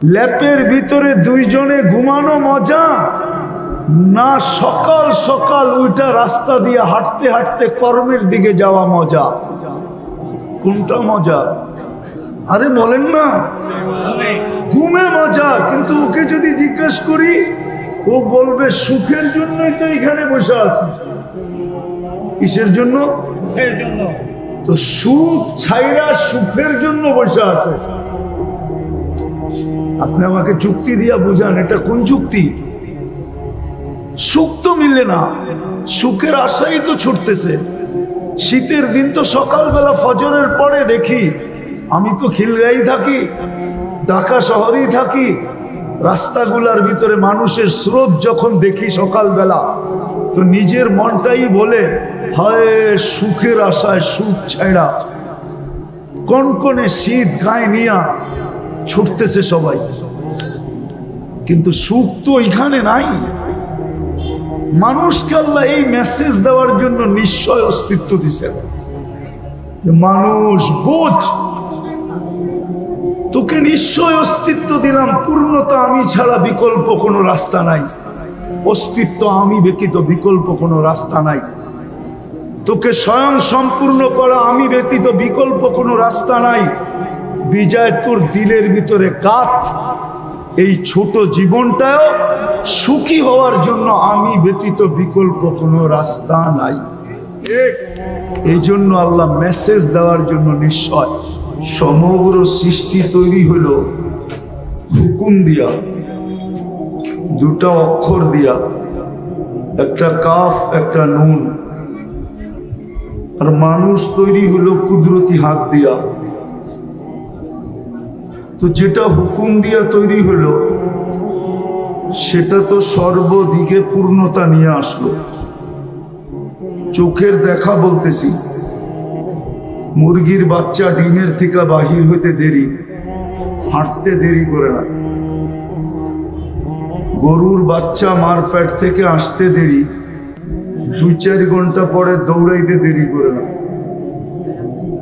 ল্যাপের ভিতরে দুইজনে ঘুমানো মজা না সকাল সকাল ওইটা রাস্তা দিয়ে হাঁটতে হাঁটতে কর্মের দিকে যাওয়া মজা? কোনটা মজা? আরে বলেন না, ঘুমে মজা। কিন্তু ওকে যদি জিজ্ঞেস করি, ও বলবে সুখের জন্যই তো এখানে বসে আছি। কিসের জন্য? তো সুখ ছাইরা সুখের জন্য বসে আছে। আপনি আমাকে যুক্তি দিয়া বুঝান, এটা কোন যুক্তি? সুখ তো মিলে না, সুখের আশাই তো ছুটতেছে। শীতের দিন তো সকালবেলা ফজরের পরে দেখি, আমি তো খিলগাঁই থাকি, ঢাকা শহরেই থাকি, রাস্তাগুলার ভিতরে মানুষের স্রোত যখন দেখি সকালবেলা, তো নিজের মনটাই বলে হায় সুখের আশায় সুখ ছাইড়া কনকনে শীত গায়ে নিয়া ছুটতেছে সবাই। কিন্তু সুখ তো এখানে নাই। মানুষকে আল্লাহ এই মেসেজ দেওয়ার জন্য নিশ্চয় অস্তিত্ব দিছেন। মানুষ বোঝ, তোকে নিশ্চয় অস্তিত্ব দিলাম, পূর্ণতা আমি ছাড়া বিকল্প কোনো রাস্তা নাই, অস্তিত্ব আমি ব্যতীত বিকল্প কোনো রাস্তা নাই, তোকে স্বয়ং সম্পূর্ণ করা আমি ব্যতীত বিকল্প কোনো রাস্তা নাই। বিজয় তোর দিলের ভিতরে কাত, এই ছোট জীবনটাও সুখী হওয়ার জন্য আমি ব্যতীত বিকল্প কোনো রাস্তা নাই। এই জন্য আল্লাহ মেসেজ দেওয়ার জন্য নিশ্চয় সমগ্র সৃষ্টি তৈরি হলো হুকুম দিয়া, দুটা অক্ষর দিয়া, একটা কাফ একটা নুন। আর মানুষ তৈরি হলো কুদরতি হাত দিয়া। তো যেটা হুকুম দিয়া তৈরি হলো সেটা তো সর্বদিকে পূর্ণতা নিয়ে আসলো। চোখের দেখা বলতেছি, মুরগির বাচ্চা ডিমের থেকে বাহির হইতে দেরি, হাঁটতে দেরি করে না। গরুর বাচ্চা মার পেট থেকে আসতে দেরি, 2-4 ঘন্টা পরে দৌড়াইতে দেরি করে না,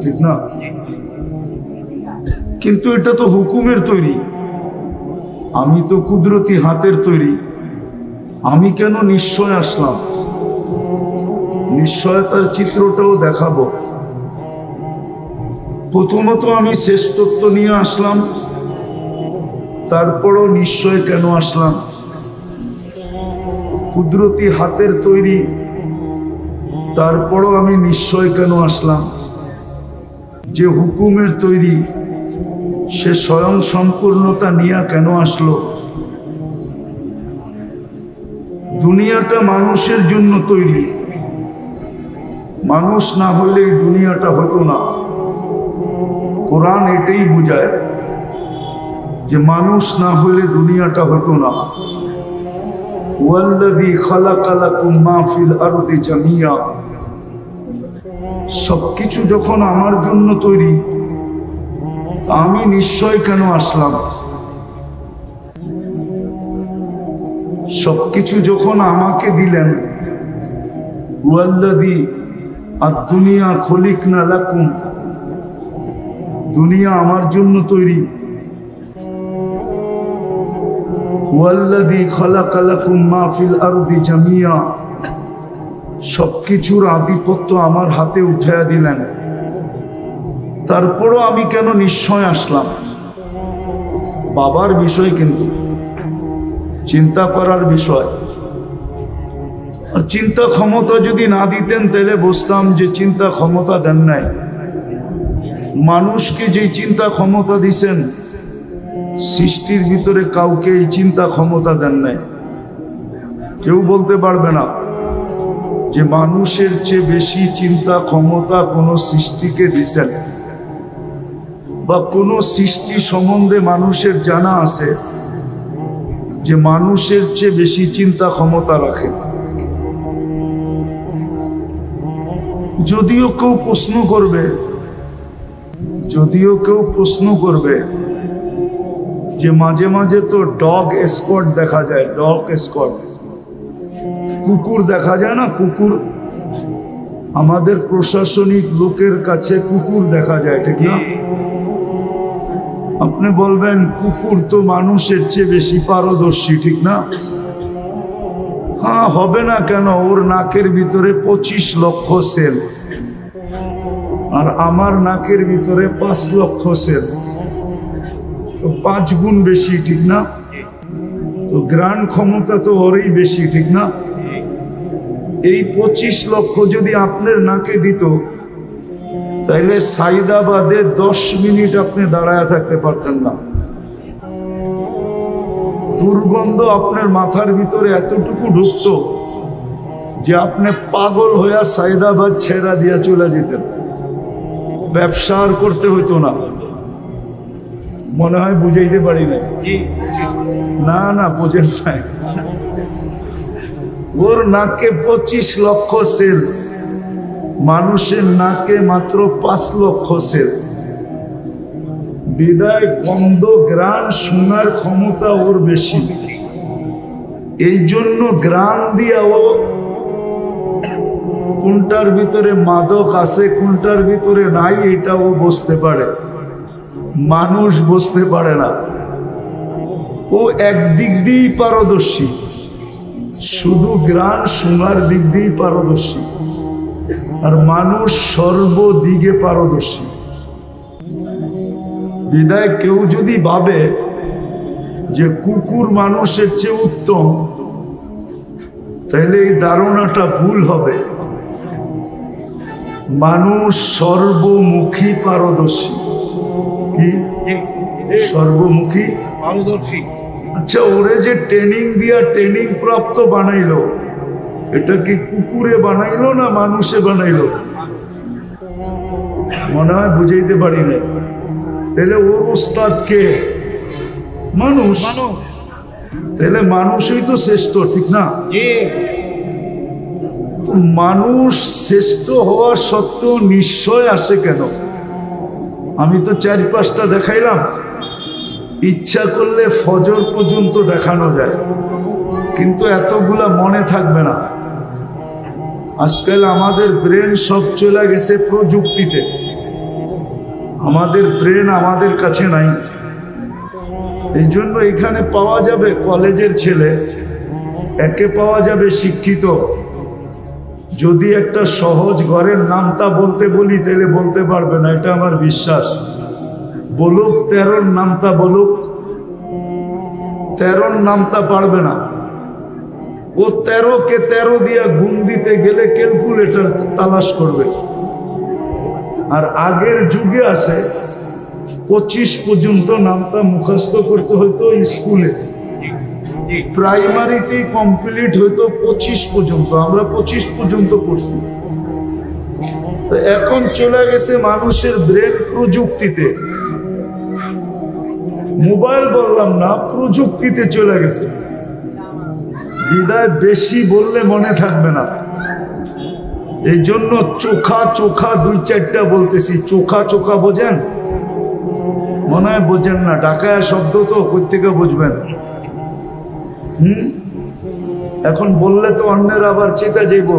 ঠিক না? কিন্তু এটা তো হুকুমের তৈরি, আমি তো কুদরতি হাতের তৈরি। আমি কেন নিশ্চয় আসলাম? নিশ্চয়তার চিত্রটাও দেখাবো। প্রথমত আমি শ্রেষ্ঠত্ব নিয়ে আসলাম, তারপরও নিশ্চয় কেন আসলাম? কুদরতি হাতের তৈরি, তারপরও আমি নিশ্চয় কেন আসলাম? যে হুকুমের তৈরি সে স্বয়ং সম্পূর্ণতা নিয়ে কেন আসলো? দুনিয়াটা মানুষের জন্য তৈরি, মানুষ না হলে এই দুনিয়াটা হতো না। কোরআন এটাই বুঝায় যে মানুষ না হলে দুনিয়াটা হতো না। ওয়াল্লাযী খালাকা লাকুম মা ফিল আরদি জামিয়া, সবকিছু যখন আমার জন্য তৈরি, আমি নিশ্চয় কেন আসলাম? সবকিছু যখন আমাকে দিলেন, ওয়াল্লাযী আদ-দুনিয়া খলিকনা লাকুম, দুনিয়া আমার জন্য তৈরি। ওয়াল্লাযী খালাকা লাকুম মা ফিল আরদি জামিয়া, সবকিছুর আধিপত্য আমার হাতে উঠাইয়া দিলেন, তারপরও আমি কেন নিশ্চয় আসলাম? বাবার বিষয়, কিন্তু চিন্তা করার বিষয়। আর চিন্তা ক্ষমতা যদি না দিতেন তাহলে বুঝতাম যে চিন্তা ক্ষমতা দেন নাই। মানুষকে যে চিন্তা ক্ষমতা দিছেন, সৃষ্টির ভিতরে কাউকে এই চিন্তা ক্ষমতা দেন নাই। কেউ বলতে পারবে না যে মানুষের চেয়ে বেশি চিন্তা ক্ষমতা কোনো সৃষ্টিকে দিছেন, বা কোনো সৃষ্টি সম্বন্ধে মানুষের জানা আছে যে মানুষের চেয়ে বেশি চিন্তা ক্ষমতা রাখে। যদিও কেউ প্রশ্ন করবে যে মাঝে মাঝে তো ডগ এসকর্ট দেখা যায়, ডগ এসকর্ট, কুকুর দেখা যায় না? কুকুর, আমাদের প্রশাসনিক লোকের কাছে কুকুর দেখা যায়, ঠিক না? আপনি বলবেন কুকুর তো মানুষের চেয়ে বেশি পারদর্শী, ঠিক না? হ্যাঁ, হবে না কেন? ওর নাকের ভিতরে 25 লক্ষ সেল, আর আমার নাকের ভিতরে 5 লক্ষ সেল, তো 5 গুণ বেশি, ঠিক না? তো গ্রাণ ক্ষমতা তো ওরই বেশি, ঠিক না? এই 25 লক্ষ যদি আপনার নাকে দিত, তাইলে সাইদাবাদে 10 মিনিট আপনি দাঁড়ায় থাকতে পারতেন না। দুর্গন্ধ আপনার মাথার ভিতরে এতটুকু ঢুকত যে আপনি পাগল হইয়া সাইদাবাদ ছেড়া দিয়া চলে যেতেন, ব্যবসা আর করতে হইতো না। মনে হয় বুঝাইতে পারি না। না না, বোঝেন নাই। ওর নাকে 25 লক্ষ সেল, মানুষের নাকে মাত্র 5 লক্ষ সেল। বিদায় গন্ধ গ্রাণ শোনার ক্ষমতা ওর বেশি। এই জন্য গ্রাণ দিয়া ও কোনটার ভিতরে মাদক আছে কোনটার ভিতরে নাই এটা ও বুঝতে পারে, মানুষ বুঝতে পারে না। ও একদিক দিয়েই পারদর্শী, শুধু গ্রাণ শোনার দিক দিয়েই পারদর্শী, আর মানুষ সর্বদিকে পারদর্শী। বিদায় কেউ যদি ভাবে যে কুকুর মানুষের চেয়ে উত্তম, তাহলে এই ধারণাটা ভুল হবে। মানুষ সর্বমুখী পারদর্শী। কি সর্বমুখী পারদর্শী? আচ্ছা, ওরে যে ট্রেনিং দিয়া ট্রেনিং প্রাপ্ত বানাইলো, এটা কি কুকুরে বানাইলো না মানুষে বানাইলো? মনে হয় বুঝাইতে পারি না। তাহলে ওর ওস্তাদ কে? মানুষ। তাহলে মানুষই তো শ্রেষ্ঠ, ঠিক না? মানুষ শ্রেষ্ঠ হওয়া সত্ত্বেও নিশ্চয় আসে কেন? আমি তো 4-5টা দেখাইলাম। ইচ্ছা করলে ফজর পর্যন্ত দেখানো যায়, কিন্তু এতগুলা মনে থাকবে না। আজকাল আমাদের ব্রেন সব চলে গেছে প্রযুক্তিতে, আমাদের ব্রেন আমাদের কাছে নাই। এই জন্য এখানে পাওয়া যাবে কলেজের ছেলে, একে পাওয়া যাবে শিক্ষিত। যদি একটা সহজ ঘরের নামটা বলতে বলি তাহলে বলতে পারবে না, এটা আমার বিশ্বাস। বলুক 13 নামটা বলুক, 13 নামটা পারবে না। ও 13-কে 13 দিয়া গুণ দিতে গেলে ক্যালকুলেটর তালাশ করবে। আর আগের যুগে আছে 25 পর্যন্ত নামটা মুখস্থ করতে হইতো স্কুলে, প্রাইমারিতেই কমপ্লিট হইতো 25 পর্যন্ত। আমরা 25 পর্যন্ত পড়ছি। তো এখন চলে গেছে মানুষের ব্রেন প্রযুক্তিতে। মোবাইল বললাম না, প্রযুক্তিতে চলে গেছে। বিদায় বেশি বললে মনে থাকবে না। এই জন্য চোখা চোখা 2-4টা বলতেছি। চোখা চোখা বোঝেন? মনে হয় বোঝেন না, ঢাকায় শব্দ তো কই থেকে বুঝবেন? এখন বললে তো অন্যের আবার চেতা যাইব।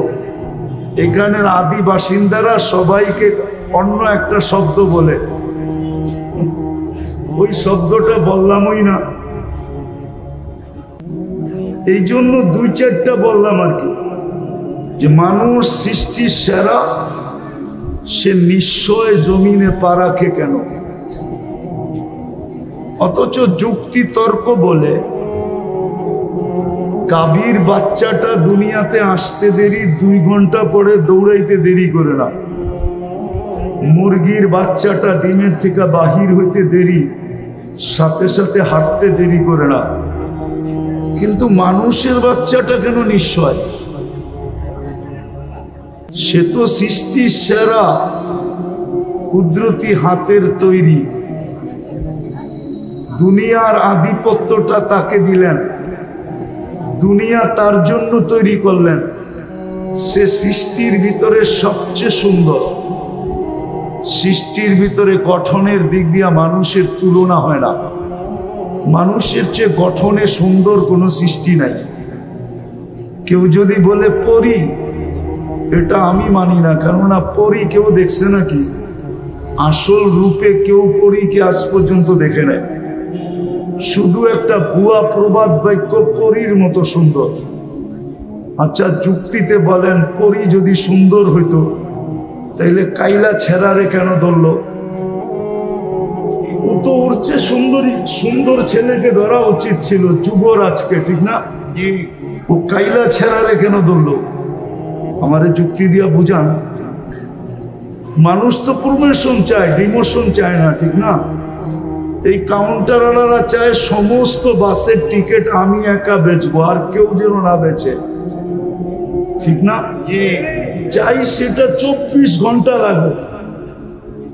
এখানের আদি বাসিন্দারা সবাইকে অন্য একটা শব্দ বলে, ওই শব্দটা বললামই না। এই জন্য 2-4টা বললাম আর কি, যে মানুষ সৃষ্টির সেরা, সে নিশ্চয় জমিনে পা রাখে কেন? অথচ যুক্তি তর্ক বলে গাভীর বাচ্চাটা দুনিয়াতে আসতে দেরি, 2 ঘন্টা পরে দৌড়াইতে দেরি করে না। মুরগির বাচ্চাটা ডিমের থেকে বাহির হইতে দেরি, সাথে সাথে হাঁটতে দেরি করে না। কিন্তু মানুষের বাচ্চাটা কেন নিশ্চয়? সে তো সৃষ্টির সেরা, কুদরতি হাতের তৈরি। দুনিয়ার আধিপত্যটা তাকে দিলেন, দুনিয়া তার জন্য তৈরি করলেন। সে সৃষ্টির ভিতরে সবচেয়ে সুন্দর। সৃষ্টির ভিতরে গঠনের দিক দিয়ে মানুষের তুলনা হয় না। মানুষের চেয়ে গঠনে সুন্দর কোনো সৃষ্টি নাই। কেউ যদি বলে পরী, এটা আমি মানি না, কেননা পরী কেউ দেখছে নাকি? আসল রূপে কেউ পরীকে আজ পর্যন্ত দেখে নেয়, শুধু একটা ভুয়া প্রবাদ বাক্য পরীর মতো সুন্দর। আচ্ছা যুক্তিতে বলেন, পরী যদি সুন্দর হইতো তাইলে কাইলা ছেড়ারে কেন ধরলো? ও তো ওর চেয়ে সুন্দর ছেলেকে ধরা উচিত ছিল, যুবরাজকে, ঠিক না? ও কাইলা ছেড়ারে কেন ধরলো? আমারে যুক্তি দিয়া বুঝান। মানুষ তো প্রমোশন চায়, ডিমোশন চায় না, ঠিক না? এই কাউন্টারওয়ালারা চায় সমস্ত বাসের টিকিট আমি একা বেচবো, আর কেউ যেন না বেচে, ঠিক না? চাই সেটা 24 ঘন্টা লাগবে,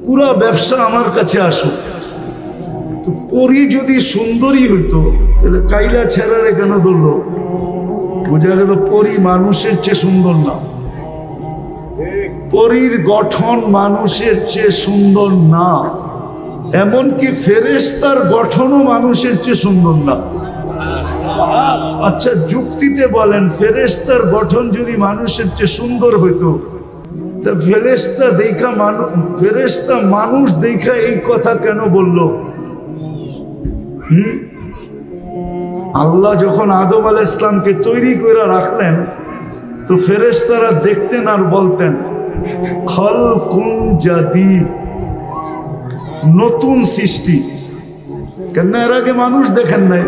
পুরা ব্যবসা আমার কাছে আসুক। তো পরী যদি সুন্দরী হইতো তাহলে কাইলা ছেড়ারে কেন ধরলো? বোঝা গেল পরী মানুষের চেয়ে সুন্দর না, পরীর গঠন মানুষের চেয়ে সুন্দর না, এমনকি ফেরেশতার গঠনও মানুষের চেয়ে সুন্দর না। আচ্ছা যুক্তিতে বলেন, ফেরেশতার গঠন যদি মানুষের চেয়ে সুন্দর হইতো, তা ফেরেশতা মানুষ দেখা এই কথা কেন বলল? আল্লাহ যখন আদম আলাইহিস সালামকে তৈরি করে রাখলেন, তো ফেরেশতারা দেখতেন আর বলতেন খালকুন জাদীদ, নতুন সৃষ্টি। কেন এর আগে মানুষ দেখেন নাই?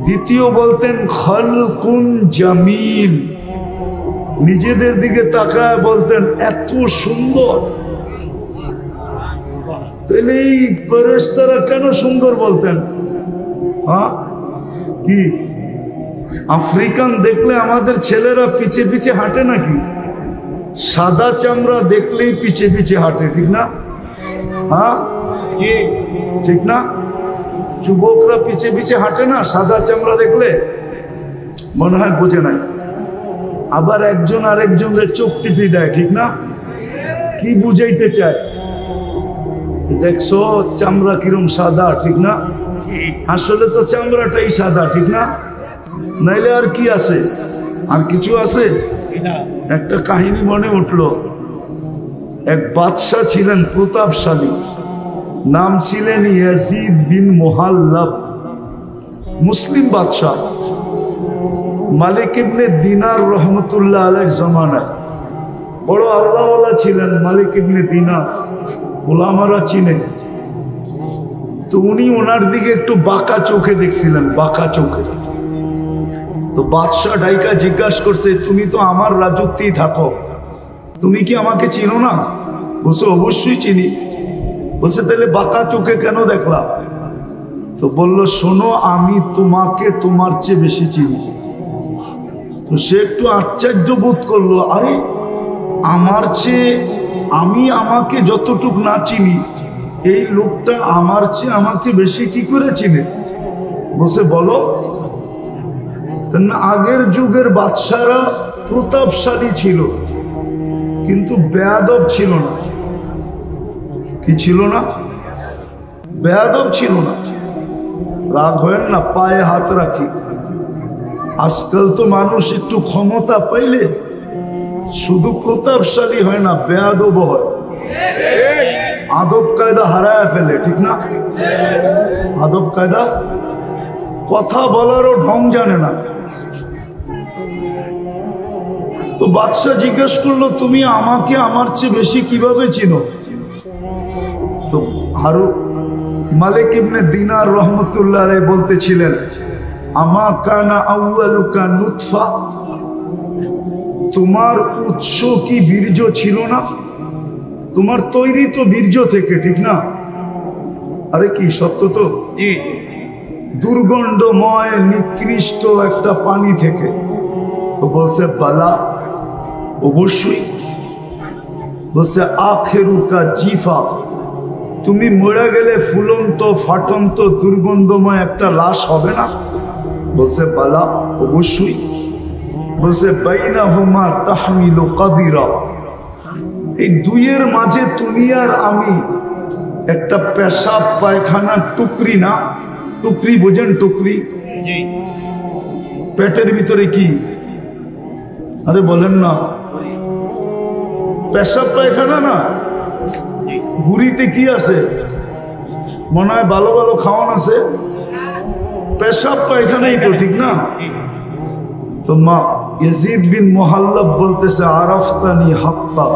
দ্বিতীয় বলতেন খালকুন জামিল, নিজেদের দিকে তাকায় বলতেন এত সুন্দর। তাহলে এই ফেরেশতারা কেন সুন্দর বলতেন? হ্যাঁ কি আফ্রিকান দেখলে আমাদের ছেলেরা পিছে পিছে হাঁটে নাকি? সাদা চামড়া দেখলেই পিছে পিছে হাঁটে, ঠিক না? হ্যাঁ ঠিক না? যুবকরা পিছে পিছে হাঁটে না সাদা চামড়া দেখলে? মনে হয় বোঝে নাই। আবার একজন আরেকজনের চোখ টিপি দেয়, ঠিক না? কি বুঝাইতে চায়? দেখছো চামড়া কিরম সাদা, ঠিক না? আসলে তো চামড়াটাই সাদা, ঠিক না? নাইলে আর কি আছে? আর কিছু আছে? একটা কাহিনী মনে উঠলো। এক বাদশাহ ছিলেন প্রতাপশালী, নাম ছিলেন ইয়াজিদ বিন মুহাল্লাব, মুসলিম বাদশাহ, মালিক ইবনে দিনার রহমতুল্লাহ আলাইহির জামানায় বড় আল্লাহওয়ালা ছিলেন। মালিক ইবনে দিনার ওলামারা চিনে। তো উনি ওনার দিকে একটু বাঁকা চোখে দেখছিলেন, বাঁকা চোখে। তো বাদশাহ ডাইকা জিজ্ঞাসা করছে, তুমি তো আমার রাজত্বেই থাকো, তুমি কি আমাকে চিনো না? বলছে অবশ্যই চিনি। বলছে তাহলে বাঁকা চোখে কেন দেখলা? তো বলল শোনো, আমি তোমাকে তোমার চেয়ে বেশি চিনি। তো সে একটু আশ্চর্য বোধ করলো, আরে আমার চেয়ে আমি আমাকে যতটুক না চিনি, এই লোকটা আমার চেয়ে আমাকে বেশি কি করে চিনে? বলছে বলো। আগের যুগের বাদশারা প্রতাপশালী ছিল, কিন্তু বেয়াদব ছিল না। কি ছিল না? বেয়াদব ছিল না। রাগ হয় না, পায়ে হাত রাখি। আজকাল তো মানুষ একটু ক্ষমতা পাইলে শুধু প্রতাপশালী হয় না, বেয়াদব হয়, আদব কায়দা হারায় ফেলে, ঠিক না? আদব কায়দা, কথা বলারও ঢং জানে না। তো বাদশাহ জিজ্ঞেস করলো, তুমি আমাকে আমার চেয়ে বেশি কিভাবে চিনো? তো আরো মালিক ইবনে দিনার রহমতুল্লাহ আলাইহি বলতেছিলেন, আমা কানা আউয়ালুকা নুতফা, তোমার উৎস কি বীর্য ছিল না? তোমার তৈরি তো বীর্য থেকে, ঠিক না? আরে কি সত্য তো? দুর্গন্ধময় নিকৃষ্ট একটা পানি থেকে। তো বলছে বালা, অবশ্যই। বলছে আখেরুকা জিফা, তুমি মরে গেলে ফুলন্ত ফাটন্ত দুর্গন্ধময় একটা লাশ হবে না? বলছে বালা, অবশ্যই। বলছে বাইনাহুমা তাহমিলু কাদিরা, এই দুইয়ের মাঝে তুমি আর আমি একটা পেশাব পায়খানার টুকরি, না টুকরি বোঝেন? টুকরি পেটের ভিতরে কি? আরে বলেন না, পেশাব পায়খানা না, বুড়িতে কি আছে? মনে হয় ভালো ভালো খাওয়ান আছে, পেশাব পায়খানাই তো, ঠিক না? তো মা ইয়াজিদ বিন মুহাল্লাব বলতেছে, আরাফতানি হাক্কা,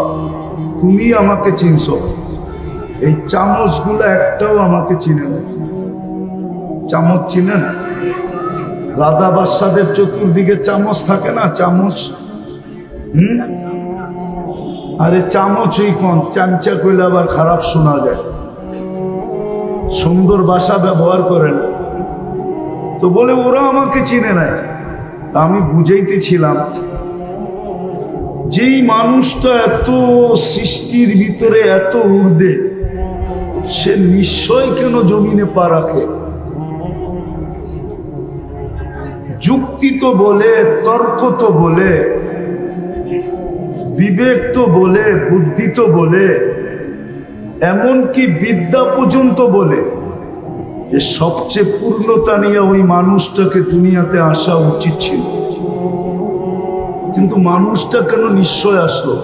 তুমি আমাকে চিনছো, এই চামচগুলো একটাও আমাকে চিনে না। চামচ চিনেন? রাধা বাদশাদের চতুর্দিকে চামচ থাকে না, চামচ। আরে চামচই কোন, চামচা কইলে আবার খারাপ শোনা যায়, সুন্দর ভাষা ব্যবহার করেন। তো বলে ওরা আমাকে চিনে নাই। আমি বুঝাইতেছিলাম, যেই মানুষটা এত সৃষ্টির ভিতরে এত ঊর্ধ্বে, সে নিশ্চয় কেন জমিনে পা রাখে? যুক্তি তো বলে, তর্ক তো বলে, বিবেক তো বলে, বুদ্ধি তো বলে, এমনকি বিদ্যা পর্যন্ত বলে যে সবচেয়ে পূর্ণতা নিয়ে ওই মানুষটাকে দুনিয়াতে আসা উচিত ছিল। কিন্তু মানুষটা কেন নিশ্চয় আসলো?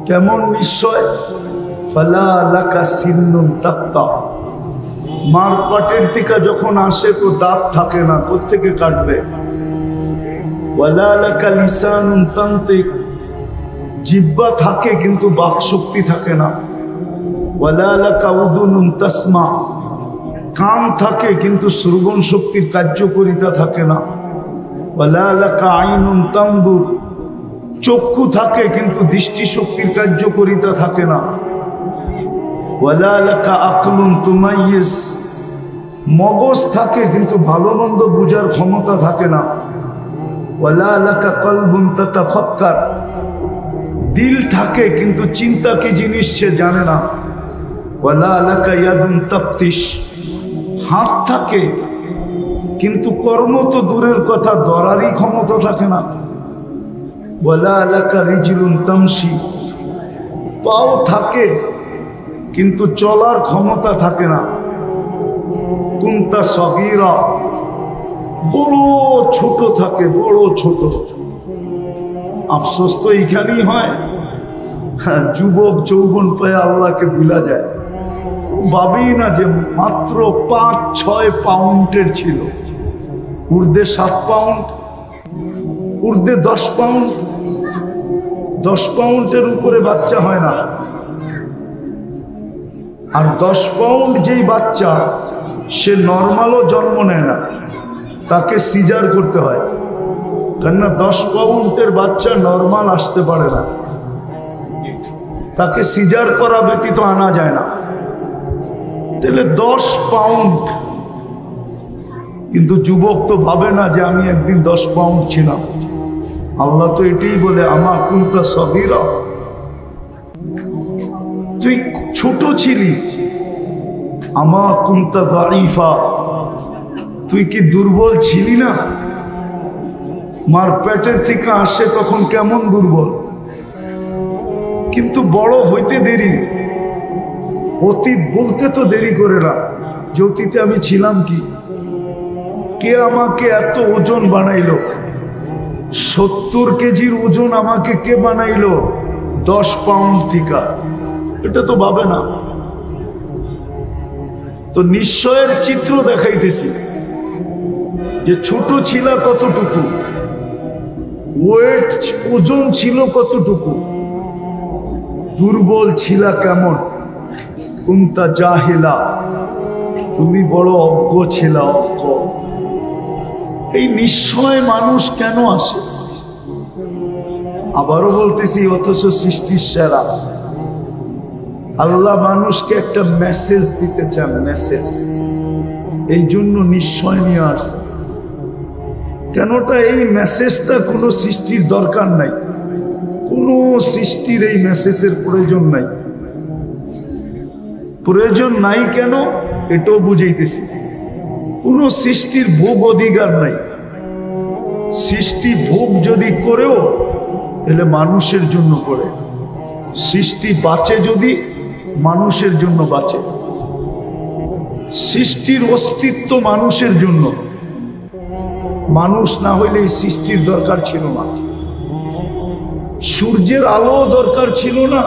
কেমন নিশ্চয়? ফালা লাকা সিন্নুন তাক্তা, মার পাটের থেকে যখন আসে তো দাঁত থাকে না, কোত্থেকে কাটবে? ওয়ালা লাকা লিসানুন তান্তিক, জিহ্বা থাকে কিন্তু বাক শক্তি থাকে না। ওয়ালা লাকা উদুনুন তাসমা, কান থাকে কিন্তু শ্রবণ শক্তির কার্যকারিতা থাকে না। ওয়ালা লাকা আইনুন তানদুর, চক্ষু থাকে কিন্তু দৃষ্টি শক্তির কার্যকারিতা থাকে না। ওয়ালা লাকা আকলুন তুমাইয়িজ, মগজ থাকে কিন্তু ভালো মন্দ বোঝার ক্ষমতা থাকে না। ওয়ালা লাকা কলবুন তাতাফাক্কার, দিল থাকে কিন্তু চিন্তা কি জিনিস সে জানে না। ওয়ালা লাকা ইয়াদুন তাফতিশ, হাত থাকে কিন্তু কর্ম তো দূরের কথা, ধরারই ক্ষমতা থাকে না। ওয়ালা লাকা রিজলুন তামশি, পাও থাকে কিন্তু চলার ক্ষমতা থাকে না। কুনতা সগীরা, বড় ছোট থাকে, বড় ছোট। আফসোস তো এইখানেই হয়, যুবক যৌবন পেয়ে আল্লাহকে ভুলা যায়। ভাবি না যে মাত্র 5-6 পাউন্ডের ছিল, ঊর্ধ্বে 7 পাউন্ড, ঊর্ধ্বে 10 পাউন্ড। 10 পাউন্ডের উপরে বাচ্চা হয় না। আর 10 পাউন্ড যেই বাচ্চা, সে নর্মালও জন্ম নেয় না, তাকে সিজার করতে হয়। কেননা 10 পাউন্ডের বাচ্চা নর্মাল আসতে পারে না, তাকে সিজার করা ব্যতীত আনা যায় না। তাহলে 10 পাউন্ড, কিন্তু যুবক তো ভাবে না যে আমি একদিন 10 পাউন্ড ছিলাম। আল্লাহ তো এটাই বলে, আমা কুনতা সগীরা, তুই ছোট ছিলি। আমা কুনতা যায়ীফা, তুই কি দুর্বল ছিলি না? মার পেটের থেকে আসে তখন কেমন দুর্বল, কিন্তু বড় হইতে দেরি। অতীত বলতে তো দেরি করে না যে অতীতে আমি ছিলাম কি। কে আমাকে এত ওজন বানাইলো? 70 কেজির ওজন আমাকে কে বানাইলো 10 পাউন্ড থেকে? এটা তো ভাবে না। তো নিশ্চয়ের চিত্র দেখাইতেছি যে ছোট ছিল কতটুকু, ওয়েট ওজন ছিল কতটুকু, দুর্বল ছিল কেমন। কুনতা জাহিলা, তুমি বড় অজ্ঞ ছিল, অজ্ঞ। এই নিশ্চয় মানুষ কেন আসে? আবারও বলতেছি, অথচ সৃষ্টির সেরা আল্লাহ মানুষকে একটা মেসেজ দিতে চান, মেসেজ। এই জন্য নিশ্চয় নিয়ে আসছে। কেনটা এই মেসেজটা কোনো সৃষ্টির দরকার নাই, কোনো সৃষ্টির এই মেসেজের প্রয়োজন নাই। প্রয়োজন নাই কেন এটাও বুঝাইতেছি। কোনো সৃষ্টির ভোগ অধিকার নাই। সৃষ্টি ভোগ যদি করেও তাহলে মানুষের জন্য করে। সৃষ্টি বাঁচে যদি মানুষের জন্য বাঁচে। সৃষ্টির অস্তিত্ব মানুষের জন্য। মানুষ না হইলে এই সৃষ্টির দরকার ছিল না। সূর্যের আলো দরকার ছিল না,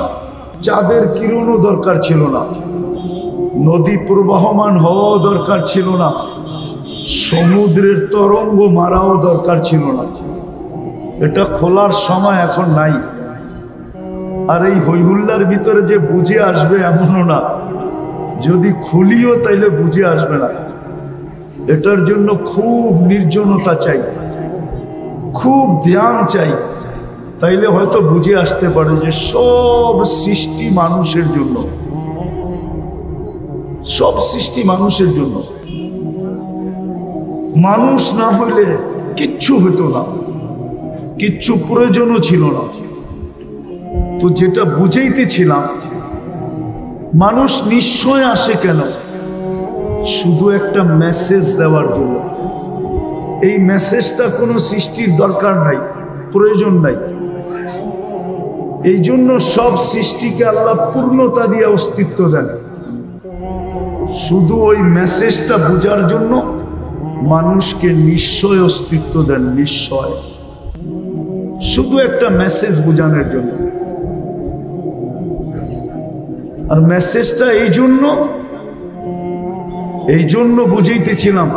চাঁদের কিরণও দরকার ছিল না, নদী প্রবাহমান হওয়াও দরকার ছিল না, সমুদ্রের তরঙ্গ মারাও দরকার ছিল না। এটা খোলার সময় এখন নাই। আর এই হইহুল্লার ভিতরে যে বুঝে আসবে এমনও না, যদি খুলিও তাইলে বুঝে আসবে না। এটার জন্য খুব নির্জনতা চাই, খুব ধ্যান চাই, তাইলে হয়তো বুঝে আসতে পারে যে সব সৃষ্টি মানুষের জন্য, সব সৃষ্টি মানুষের জন্য। মানুষ না হলে কিচ্ছু হতো না, কিচ্ছু প্রয়োজনও ছিল না। তো যেটা বুঝাইতেছিলাম, মানুষ নিশ্চয় আসে কেন? শুধু একটা মেসেজ দেওয়ার জন্য। এই মেসেজটা কোনো সৃষ্টির দরকার নাই, প্রয়োজন নাই। এই জন্য সব সৃষ্টিকে আল্লাহ পূর্ণতা দিয়ে অস্তিত্ব দেন। শুধু ওই মেসেজটা বোঝার জন্য মানুষকে নিশ্চয় অস্তিত্ব দেন, নিশ্চয়। শুধু একটা মেসেজ বোঝানোর জন্য। আর মেসেজটা এই জন্য বুঝাইতেছিলাম,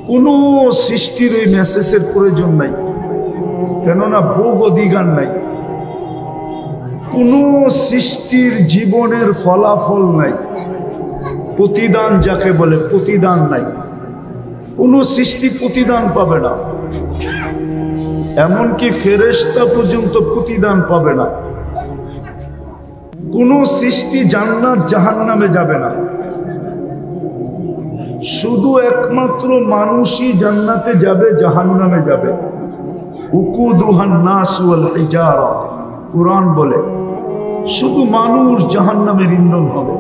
কোন সৃষ্টির ওই মেসেজের প্রয়োজন নাই, কেননা ভোগ অধিকার নাই। কোন সৃষ্টির জীবনের ফলাফল নাই, প্রতিদান যাকে বলে প্রতিদান নাই। কোন সৃষ্টি প্রতিদান পাবে না, এমনকি ফেরেশতা পর্যন্ত প্রতিদান পাবে না। কোন সৃষ্টি জান্নাত জাহান্নামে যাবে না, শুধু একমাত্র মানুষই জান্নাতে যাবে, জাহান্নামে যাবে। উকুদুহান নাস ওয়াল হিজারা, কুরআন বলে শুধু মানুষ জাহান্নামের ইন্ধন হবে।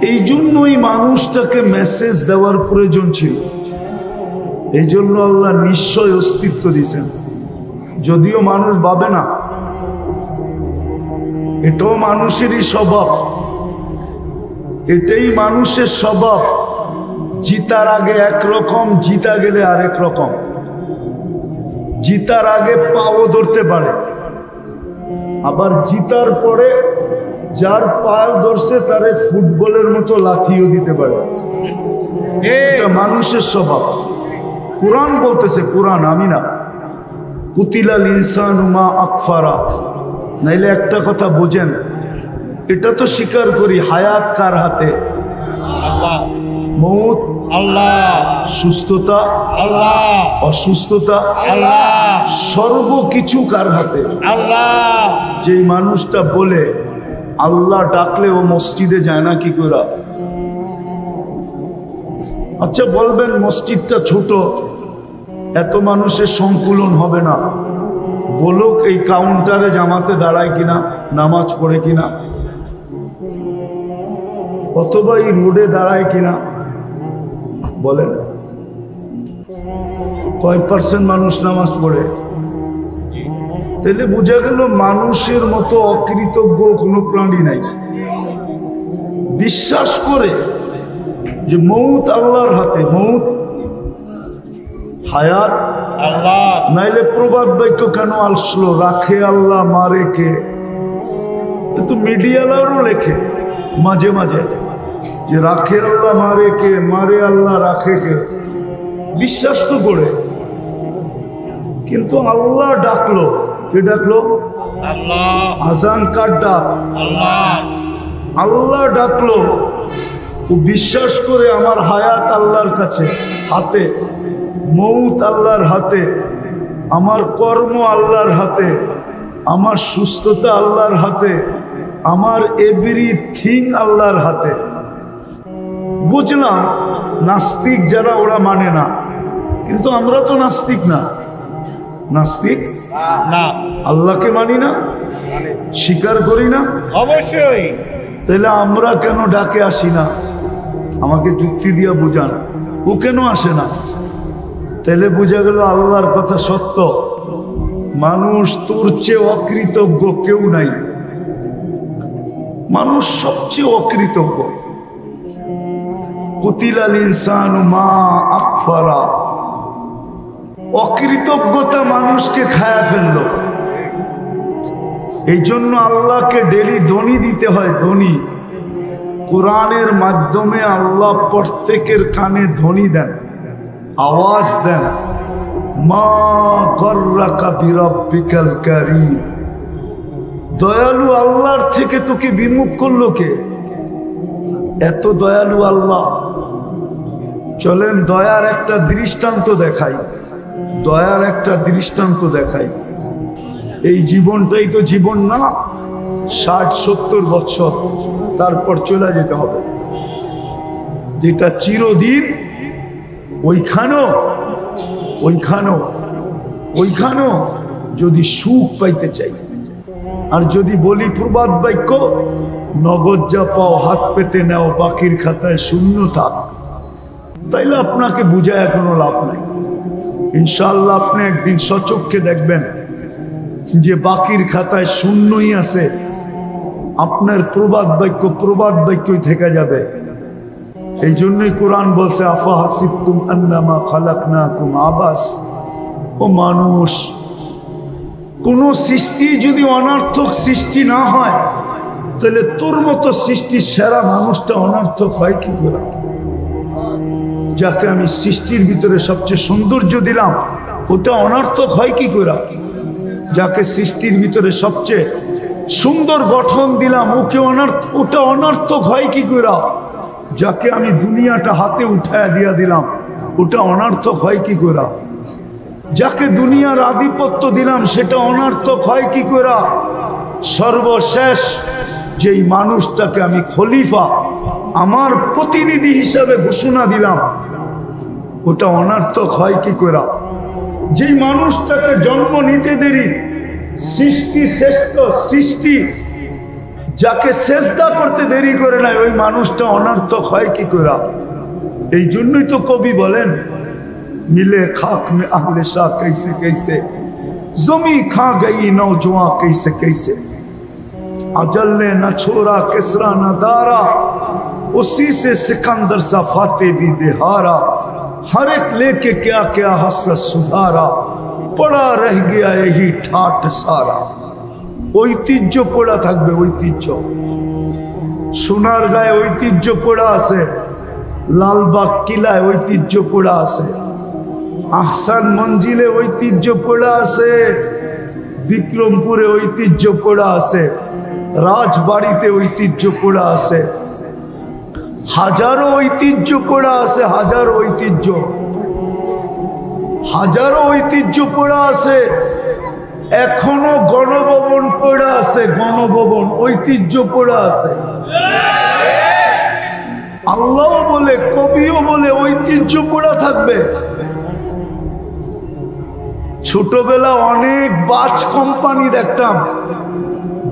এই জন্যই মানুষটাকে মেসেজ দেওয়ার প্রয়োজন ছিল। এই জন্য আল্লাহ নিশ্চয় অস্তিত্ব দিয়েছেন, যদিও মানুষ ভাবে না। এটাও মানুষেরই স্বভাব, এটাই মানুষের স্বভাব। জিতার আগে একরকম, জিতা গেলে আরেক রকম। জিতার আগে পাও ধরতে পারে, আবার জিতার পরে যার পাও ধরছে তারে ফুটবলের মতো লাথিও দিতে পারে। এটা মানুষের স্বভাব। কুরআন বলতেছে, কুরআন, আমি না। কুতিলাল ইনসানু মা আকফারা। নাইলে একটা কথা বোঝেন, এটা তো স্বীকার করি, হায়াত কার হাতে? আল্লাহ। মৌত আল্লাহ, সুস্থতা আল্লাহ, অসুস্থতা আল্লাহ, সর্বকিছু কার হাতে? আল্লাহ। যেই মানুষটা বলে আল্লাহ ডাকলে ও মসজিদে যায় না কি করে? আচ্ছা বলবেন মসজিদটা ছোট, এত মানুষের সংকুলন হবে না। বলুক এই কাউন্টারে জামাতে দাঁড়ায় কিনা, নামাজ পড়ে কিনা, অথবা এই রোডে দাঁড়ায় কিনা, বলেন কয় পার্সেন্ট মানুষ নামাজ পড়ে? তাহলে বোঝা গেল মানুষের মতো অকৃতজ্ঞ কোনো প্রাণী নাই। বিশ্বাস করে যে মৌত আল্লাহর হাতে, মৌত হায়াত আল্লাহ। নাইলে প্রবাদ বাক্য কেন আসলো, রাখে আল্লাহ মারে কে? কিন্তু মিডিয়ালারও লেখে মাঝে মাঝে যে রাখে আল্লাহ মারে কে, মারে আল্লাহ রাখে কে। বিশ্বাস তো করে, কিন্তু আল্লাহ ডাকলো, কে ডাকলো? আল্লাহ। আজান কার ডাক? আল্লাহ। আল্লাহ ডাকলো। ও বিশ্বাস করে আমার হায়াত আল্লাহর কাছে, হাতে, মৌত আল্লাহর হাতে, আমার কর্ম আল্লাহর হাতে, আমার সুস্থতা আল্লাহর হাতে, আমার এভরিথিং আল্লাহর হাতে। বুঝলাম নাস্তিক যারা, ওরা মানে না, কিন্তু আমরা তো নাস্তিক না। নাস্তিক না, আল্লাহকে মানি না, স্বীকার করি না। অবশ্যই। তাহলে আমরা কেন ডাকে আসি না? আমাকে যুক্তি দিয়ে বুঝান, ও কেন আসে না? তাহলে বোঝা গেল আল্লাহর কথা সত্য। মানুষ তোর চেয়ে অকৃতজ্ঞ কেউ নাই। মানুষ সবচেয়ে অকৃতজ্ঞ। কুতিলাল ইনসানু মা আকফারা। অকৃতজ্ঞতা মানুষকে খায়া ফেললো। এই জন্য আল্লাহকে ডেলি ধ্বনি দিতে হয়, ধ্বনি। কোরআনের মাধ্যমে আল্লাহ প্রত্যেকের কানে ধ্বনি দেন, আওয়াজ দেন। মা গররাকা বিরাব্বিকাল কারীম, দয়ালু আল্লাহর থেকে তোকে বিমুখ করলো কে? এত দয়ালু আল্লাহ। চলেন দয়ার একটা দৃষ্টান্ত দেখাই, দয়ার একটা দৃষ্টান্ত দেখাই। এই জীবনটাই তো জীবন না, 60-70 বছর, তারপর চলে যেতে হবে। যেটা চিরদিন, ওইখানেও যদি সুখ পাইতে চাই, আর যদি বলি প্রবাদ বাক্য, নগদ যা পাও হাত পেতে নাও, বাকির খাতায় শূন্য থাক, তাইলে আপনাকে বুঝায় কোনো লাভ নাই। ইনশাআল্লাহ আপনি একদিন সচক্ষে দেখবেন যে বাকির খাতায় শূন্যই আছে, আপনার প্রবাদ বাক্যই থেকে যাবে। এই জন্যই কোরআন বলছে আফা হাসিবতুম আন্নামা খালাকনাকুম আবাস। ও মানুষ, কোন সৃষ্টি যদি অনর্থক সৃষ্টি না হয়, তাহলে তোর মতো সৃষ্টির সেরা মানুষটা অনর্থক হয় কি করে? যাকে আমি সৃষ্টির ভিতরে সবচেয়ে সৌন্দর্য দিলাম, ওটা অনর্থক হয় কি করে? যাকে সৃষ্টির ভিতরে সবচেয়ে সুন্দর গঠন দিলাম, ওটা অনর্থক হয় কি করে? যাকে আমি দুনিয়াটা হাতে উঠায়া দিয়া দিলাম, ওটা অনর্থক হয় কি করে? যাকে দুনিয়ার আধিপত্য দিলাম, সেটা অনর্থক হয় কি করে? সর্বশেষ যেই মানুষটাকে আমি খলিফা, আমার প্রতিনিধি হিসাবে ঘোষণা দিলাম, ওটা অনর্থক হয় কি করে? যেই মানুষটাকে জন্ম নিতে দেরি, সৃষ্টি শ্রেষ্ঠ সৃষ্টি, যাকে সেজদা করতে দেরি করে নাই, ওই মানুষটা অনর্থক হয় কি করে? এই জন্যই তো কবি বলেন, मिले खाक में अहले शाह कैसे कैसे, जमी खा गई नौजवां कैसे कैसे, अजल ने न छोड़ा किसरा न दारा, उसी से सिकंदर सा फाते भी देहारा, हर एक लेके क्या क्या हसरत सुधारा, पड़ा रह गया यही ठाठ सारा। ঐতিহ্য পড়া থাকবে, ঐতিহ্য। সোনার গায়ে ঐতিহ্য পড়া আছে, লালবাগ কিলায় ঐতিহ্য পড়া আছে, আহসান মঞ্জিলে ঐতিহ্য পড়া আছে, বিক্রমপুরে ঐতিহ্য পড়া আছে, রাজবাড়িতে ঐতিহ্য পড়া আছে, হাজারো ঐতিহ্য পড়া আছে, হাজারো ঐতিহ্য পড়া আছে। এখনো গণভবন পড়া আছে, গণভবন ঐতিহ্য পড়া আছে। আল্লাহ বলে, কবিও বলে, ঐতিহ্য পড়া থাকবে। ছোটবেলা অনেক বাস কোম্পানি দেখতাম,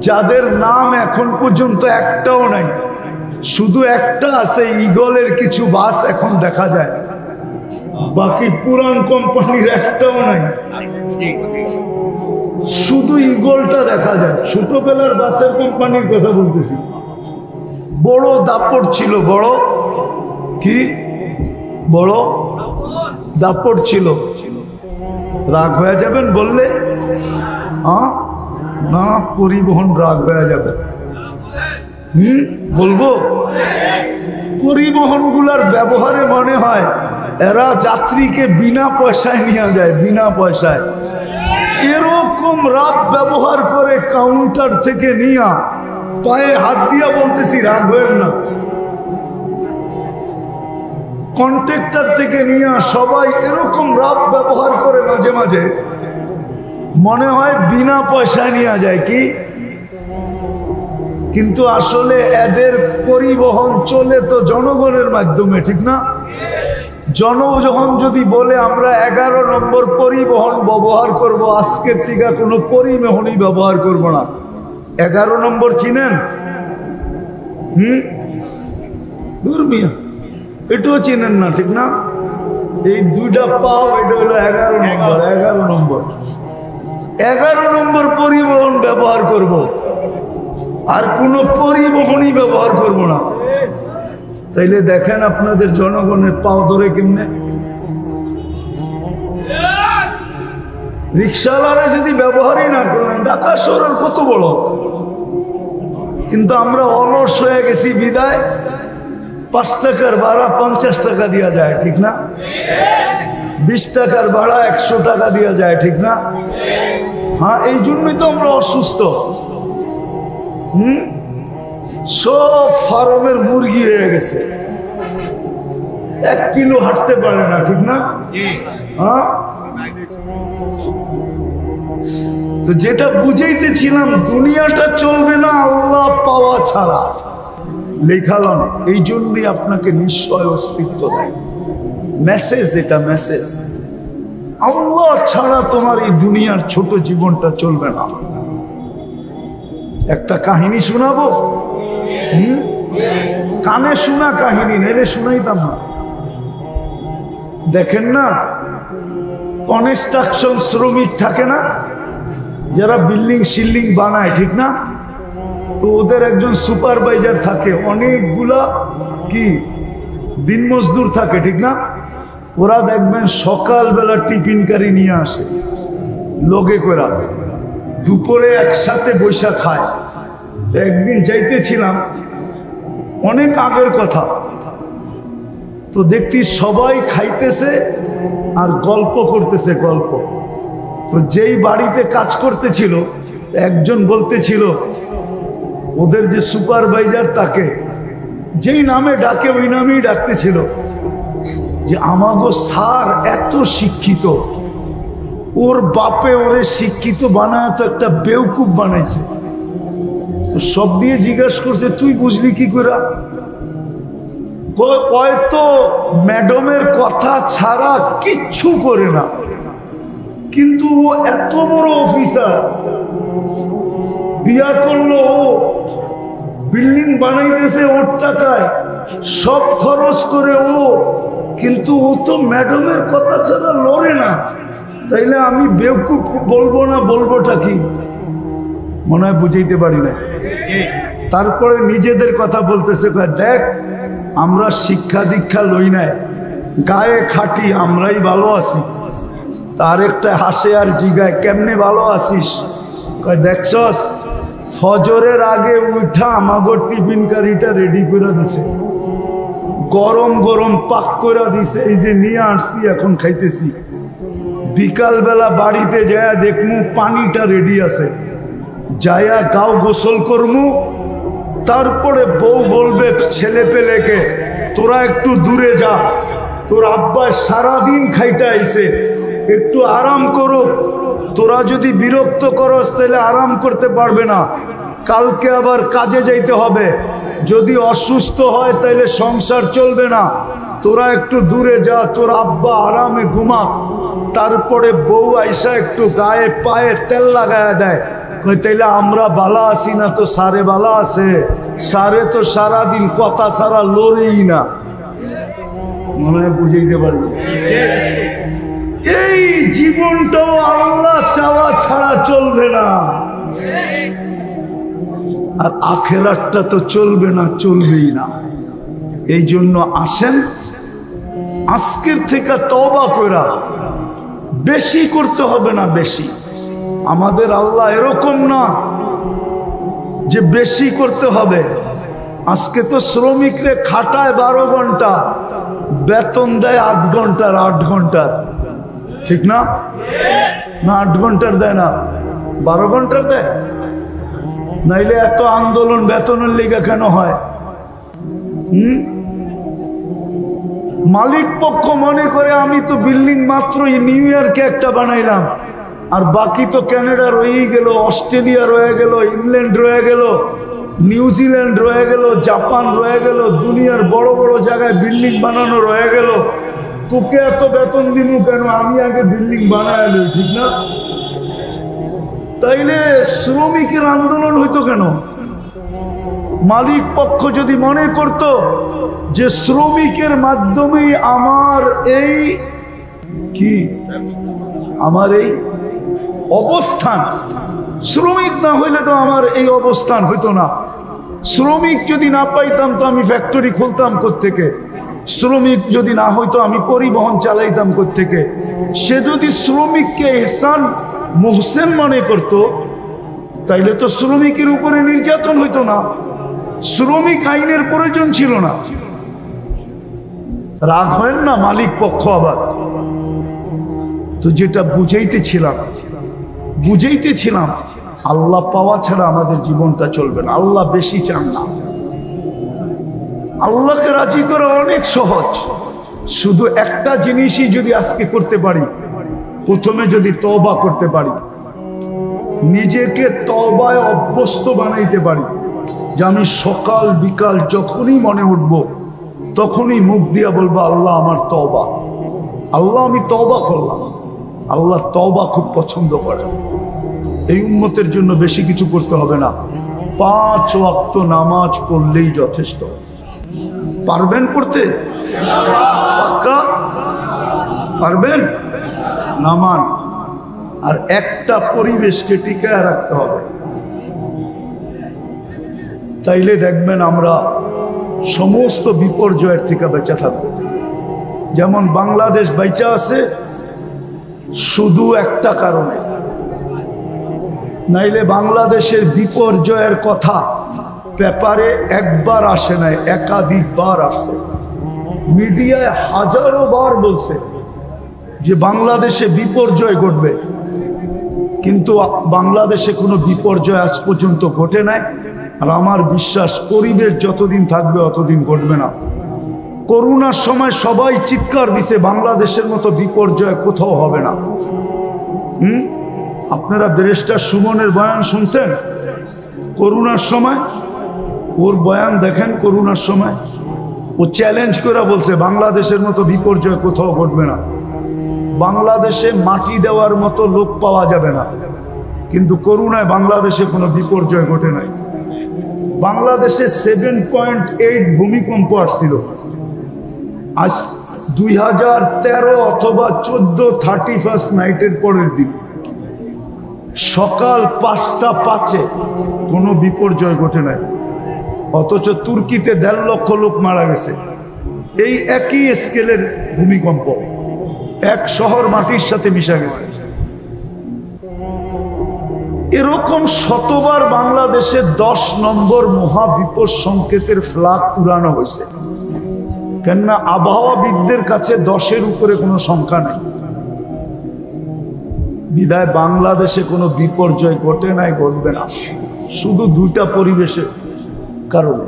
যাদের নাম এখন পর্যন্ত একটাও নাই, শুধু একটা আছে, ঈগলের কিছু বাস এখন দেখা যায়, বাকি পুরান কোম্পানির একটাও নাই, শুধু ঈগলটা দেখা যায়। ছোটবেলার বাসের কোম্পানির কথা বলতেছি। বড় দাপট ছিল, বড় দাপট ছিল। রাগ হয়ে যাবেন বললে? না, পরিবহন রাগ হয়ে যাবে। বলবো, পরিবহনগুলার ব্যবহারে মনে হয় এরা যাত্রীকে বিনা পয়সায় নিয়ে যায়, বিনা পয়সায়। এরকম রাগ ব্যবহার করে কাউন্টার থেকে নিয়ে পায়ে হাত দিয়া বলতেছি, রাগ হয়েন না। কন্ট্রাক্টর থেকে নিয়ে সবাই এরকম রাগ ব্যবহার করে, মাঝে মাঝে মনে হয় বিনা পয়সায় নিয়ে যায় কি, কিন্তু আসলে এদের পরিবহন চলে তো জনগণের মাধ্যমে, ঠিক না? জনগণ যদি বলে আমরা 11 নম্বর পরিবহন ব্যবহার করব, আজকের থেকে কোনো পরিবহনই ব্যবহার করব না। 11 নম্বর চিনেন? দুর্মিয়া এটাও চিনেন না, ঠিক না? এই দুইটা পাও, এটা হলো 11 নম্বর। 11 নম্বর পরিবহন ব্যবহার করব, আর কোনো পরিবহনই ব্যবহার করব না। তাইলে দেখেন আপনাদের জনগণের পাও ধরে কেমনে। রিক্সাওয়ালারা যদি ব্যবহারই না করেন, ঢাকা শহরের কত বড়, কিন্তু আমরা অলস হয়ে গেছি বিদায় 5 টাকার ভাড়া 50 টাকা দেওয়া যায়, ঠিক না? 20 টাকার ভাড়া 100 টাকা দেওয়া যায়, ঠিক না? হ্যাঁ, এই জন্যই তো আমরা অসুস্থ। সব ফার্মের মুরগি হয়ে গেছে, 1 কিলো হাঁটতে পারে না, ঠিক না? হ্যাঁ, তো যেটা বুঝাইতেছিলাম, দুনিয়াটা চলবে না আল্লাহ পাওয়া ছাড়া, লেখালাম। এই জন্যই আপনাকে নিশ্চয় অস্তিত্ব দেয় মেসেজ, এটা মেসেজ। আল্লাহ ছাড়া তোমার এই দুনিয়ার ছোট জীবনটা চলবে না। একটা কাহিনী শোনাবো, কানে শোনা কাহিনী, নেলে শুনাইতাম না। দেখেন না, কনস্ট্রাকশন শ্রমিক থাকে না, যারা বিল্ডিং শিল্ডিং বানায়, ঠিক না? তো ওদের একজন সুপারভাইজার থাকে, অনেকগুলা কি দিন মজদুর থাকে, ঠিক না? ওরা দেখবেন সকালবেলা টিফিন কারি নিয়ে আসে লগে করে, দুপুরে একসাথে বৈশা খায়। তো একদিন যাইতেছিলাম, অনেক আগের কথা, তো দেখছি সবাই খাইতেছে আর গল্প করতেছে, গল্প। তো যেই বাড়িতে কাজ করতেছিল, একজন বলতেছিল ওদের যে সুপারভাইজার, তাকে যেই নামে ডাকে ওই নামেই ডাকতেছিল যে আমাগো স্যার এত শিক্ষিত, ওর বাপে ওরে শিক্ষিত বানায় তো একটা বেউকুফ বানাইছে। তো সব দিয়ে জিজ্ঞাসা করছে, তুই বুঝলি কি করে? হয়তো ম্যাডামের কথা ছাড়া কিচ্ছু করে না, কিন্তু ও এত বড় অফিসার, বিয়া করলো, ও বিল্ডিং বানাইতেছে ওর টাকায়, সব খরচ করে ও, কিন্তু ও তো ম্যাডামের কথা ছাড়া লড়ে না। তাইলে আমি বেউকুফ বলবো না, বলবোটা কি? মনে হয় বুঝাইতে পারি না। তারপরে নিজেদের কথা বলতেছে, দেখ আমরা শিক্ষা দীক্ষা লই নাই, গায়ে খাটি, আমরাই ভালো আছি। তার একটা হাসে আর জিগায়, কেমনে ভালো আছিস? দেখছস ফজরের আগে উঠা আমাগো টিফিন কারিটা রেডি করে দিছে, গরম গরম পাক করে দিছে, এই যে নিয়ে আসছি এখন খাইতেছি। বিকালবেলা বাড়িতে যায়া দেখমু পানিটা রেডি আছে, যায়া গাও গোসল করমু। তারপরে বউ বলবে ছেলে পেলেকে, তোরা একটু দূরে যা, তোর আব্বা সারাদিন খাইতে আইছে, একটু আরাম করো। তোরা যদি বিরক্ত করস তাহলে আরাম করতে পারবে না, কালকে আবার কাজে যাইতে হবে। যদি অসুস্থ হয় তাহলে সংসার চলবে না, তোরা একটু দূরে যা, তোর আব্বা আরামে ঘুমাক। তারপরে বউ আইসা একটু গায়ে পায়ে তেল লাগায়া দেয়, তাইলে আমরা বালা আছি না তো সারে বালা আছে? সারে তো সারাদিন কথা সারা লড়েই না। মনে হয় বুঝাইতে পারি। এই জীবনটাও আল্লাহ চাওয়া ছাড়া চলবে না, আর আখেরাতটা তো চলবে না, চলবেই না। এই জন্য আসেন আজকের থেকে তওবা কইরা, বেশি করতে হবে না, বেশি। আমাদের আল্লাহ এরকম না যে বেশি করতে হবে। আজকে তো শ্রমিকরে খাটায় 12 ঘন্টা, বেতন দেয় 8 ঘন্টার, 8 ঘন্টার, ঠিক না? না 8 ঘন্টার দেয় না, 12 ঘন্টার দেয়। নাইলে এত আন্দোলন বেতনের লিগে কেন হয়? মালিক পক্ষ মনে করে আমি তো বিল্ডিং মাত্রই নিউ ইয়র্কে একটা বানাইলাম, আর বাকি তো কানাডা রয়েই গেল, অস্ট্রেলিয়া রয়ে গেল, ইংল্যান্ড রয়ে গেল, নিউজিল্যান্ড রয়ে গেল, জাপান রয়ে গেল, দুনিয়ার বড় বড় জায়গায় বিল্ডিং বানানো রয়ে গেল। তোকে এত বেতন দিব কেন? আমি আগে বিল্ডিং বানাইলি, ঠিক না? তাইলে শ্রমিকের আন্দোলন হইতো কেন? মালিক পক্ষ যদি মনে করত যে শ্রমিকের মাধ্যমেই আমার এই কি, আমার এই অবস্থান, শ্রমিক না হইলে তো আমার এই অবস্থান হইতো না। শ্রমিক যদি না পাইতাম তো আমি ফ্যাক্টরি খুলতাম কোত্থেকে? শ্রমিক যদি না হইতো আমি পরিবহন চালাইতাম কোত্থেকে। সে যদি শ্রমিককে এহসান মোহসেন মনে করত, তাইলে তো শ্রমিকের উপরে নির্যাতন হইতো না, শ্রমিক আইনের প্রয়োজন ছিল না। রাগ হয় না মালিক পক্ষ আবার। তো যেটা বুঝাইতেছিলাম আল্লাহ পাওয়া ছাড়া আমাদের জীবনটা চলবে না। আল্লাহ বেশি চান না। আল্লাহকে রাজি করা অনেক সহজ। শুধু একটা জিনিসই যদি আজকে করতে পারি, প্রথমে যদি তওবা করতে পারি, নিজেকে তওবায় অভ্যস্ত বানাইতে পারি, যে আমি সকাল বিকাল যখনই মনে উঠব তখনই মুখ দিয়া বলবো আল্লাহ আমার তওবা, আল্লাহ আমি তওবা করলাম। আল্লাহ তওবা খুব পছন্দ করে। এই উম্মতের জন্য বেশি কিছু করতে হবে না, 5 ওয়াক্ত নামাজ পড়লেই যথেষ্ট। পারবেন পড়তে? পাক্কা পারবেন? নামান। আর একটা পরিবেশকে টিকায় রাখতে হবে, তাইলে দেখবেন আমরা সমস্ত বিপর্যয়ের থেকে বেঁচে থাকবো। যেমন বাংলাদেশ বেঁচে আছে শুধু একটা কারণে, নাইলে বাংলাদেশের বিপর্যয়ের কথা পেপারে একবার আসে নাই, একাধিকবার আসছে। মিডিয়ায় হাজারো বার বলছে যে বাংলাদেশে বিপর্যয় ঘটবে, কিন্তু বাংলাদেশে কোনো বিপর্যয় আজ পর্যন্ত ঘটে নাই। আর আমার বিশ্বাস পরিবেশ যতদিন থাকবে অতদিন ঘটবে না। করোনার সময় সবাই চিৎকার দিছে বাংলাদেশের মতো বিপর্যয় কোথাও হবে না। আপনারা ব্যারিস্টার সুমনের বয়ান শুনছেন করোনার সময়? ওর বয়ান দেখেন। করোনার সময় ও চ্যালেঞ্জ করে বলছে বাংলাদেশের মতো বিপর্যয় কোথাও ঘটবে না। বাংলাদেশে মাটি দেওয়ার মতো লোক পাওয়া যাবে না, কিন্তু করোনায় বাংলাদেশে কোনো বিপর্যয় ঘটে নাই। বাংলাদেশে 7.8 ভূমিকম্প আসছিল। আজ 2013 অথবা 14 31 নাইটের পরের দিন সকাল 5:05 কোনো বিপর্যয় ঘটে নাই। অথচ তুর্কিতে 1.5 লক্ষ লোক মারা গেছে। এই একই স্কেলের ভূমিকম্প, এক শহর মাটির সাথে মিশা গেছে। এরকম শতবার বাংলাদেশে 10 নম্বর মহাবিপদ সংকেতের ফ্ল্যাগ উড়ানো হয়েছে। কেননা আবহাওয়াবিদদের কাছে 10-এর উপরে কোনো সংখ্যা নেই। বিদায় বাংলাদেশে কোনো বিপর্যয় ঘটে নাই, ঘটবে না। শুধু 2টা পরিবেশের কারণে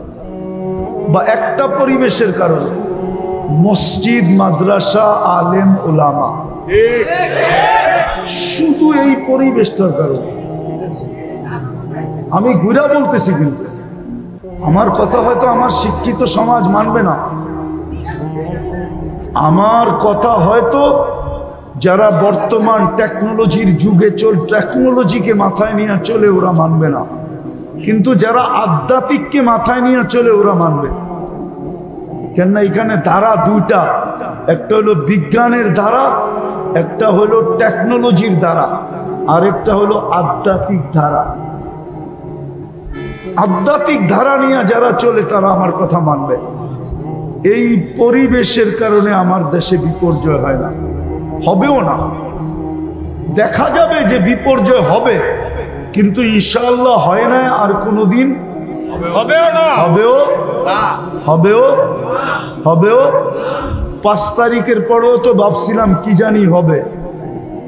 বা একটা পরিবেশের কারণে, মসজিদ, মাদ্রাসা, আলেম, ওলামা, শুধু এই পরিবেশটার কারণে। আমি ঘুরা বলতেছি, কিন্তু আমার কথা হয়তো আমার শিক্ষিত সমাজ মানবে না। আমার কথা হয়তো যারা বর্তমান টেকনোলজির যুগে টেকনোলজিকে মাথায় নিয়ে চলে ওরা মানবে না, কিন্তু যারা আধ্যাত্মিককে মাথায় নিয়ে চলে ওরা মানবে। কেননা এখানে ধারা 2টা, একটা হলো বিজ্ঞানের ধারা, একটা হলো টেকনোলজির ধারা, আর একটা হলো আধ্যাত্মিক ধারা। আধ্যাত্মিক ধারা নিয়ে যারা চলে তারা আমার কথা মানবে। এই পরিবেশের কারণে আমার দেশে বিপর্যয় হয় না, হবেও না। দেখা যাবে যে বিপর্যয় হবে, কিন্তু ইনশাআল্লাহ হয় না, আর কোনোদিন হবেও না। হবেও 5 তারিখের পরেও তো ভাবছিলাম কি জানি হবে,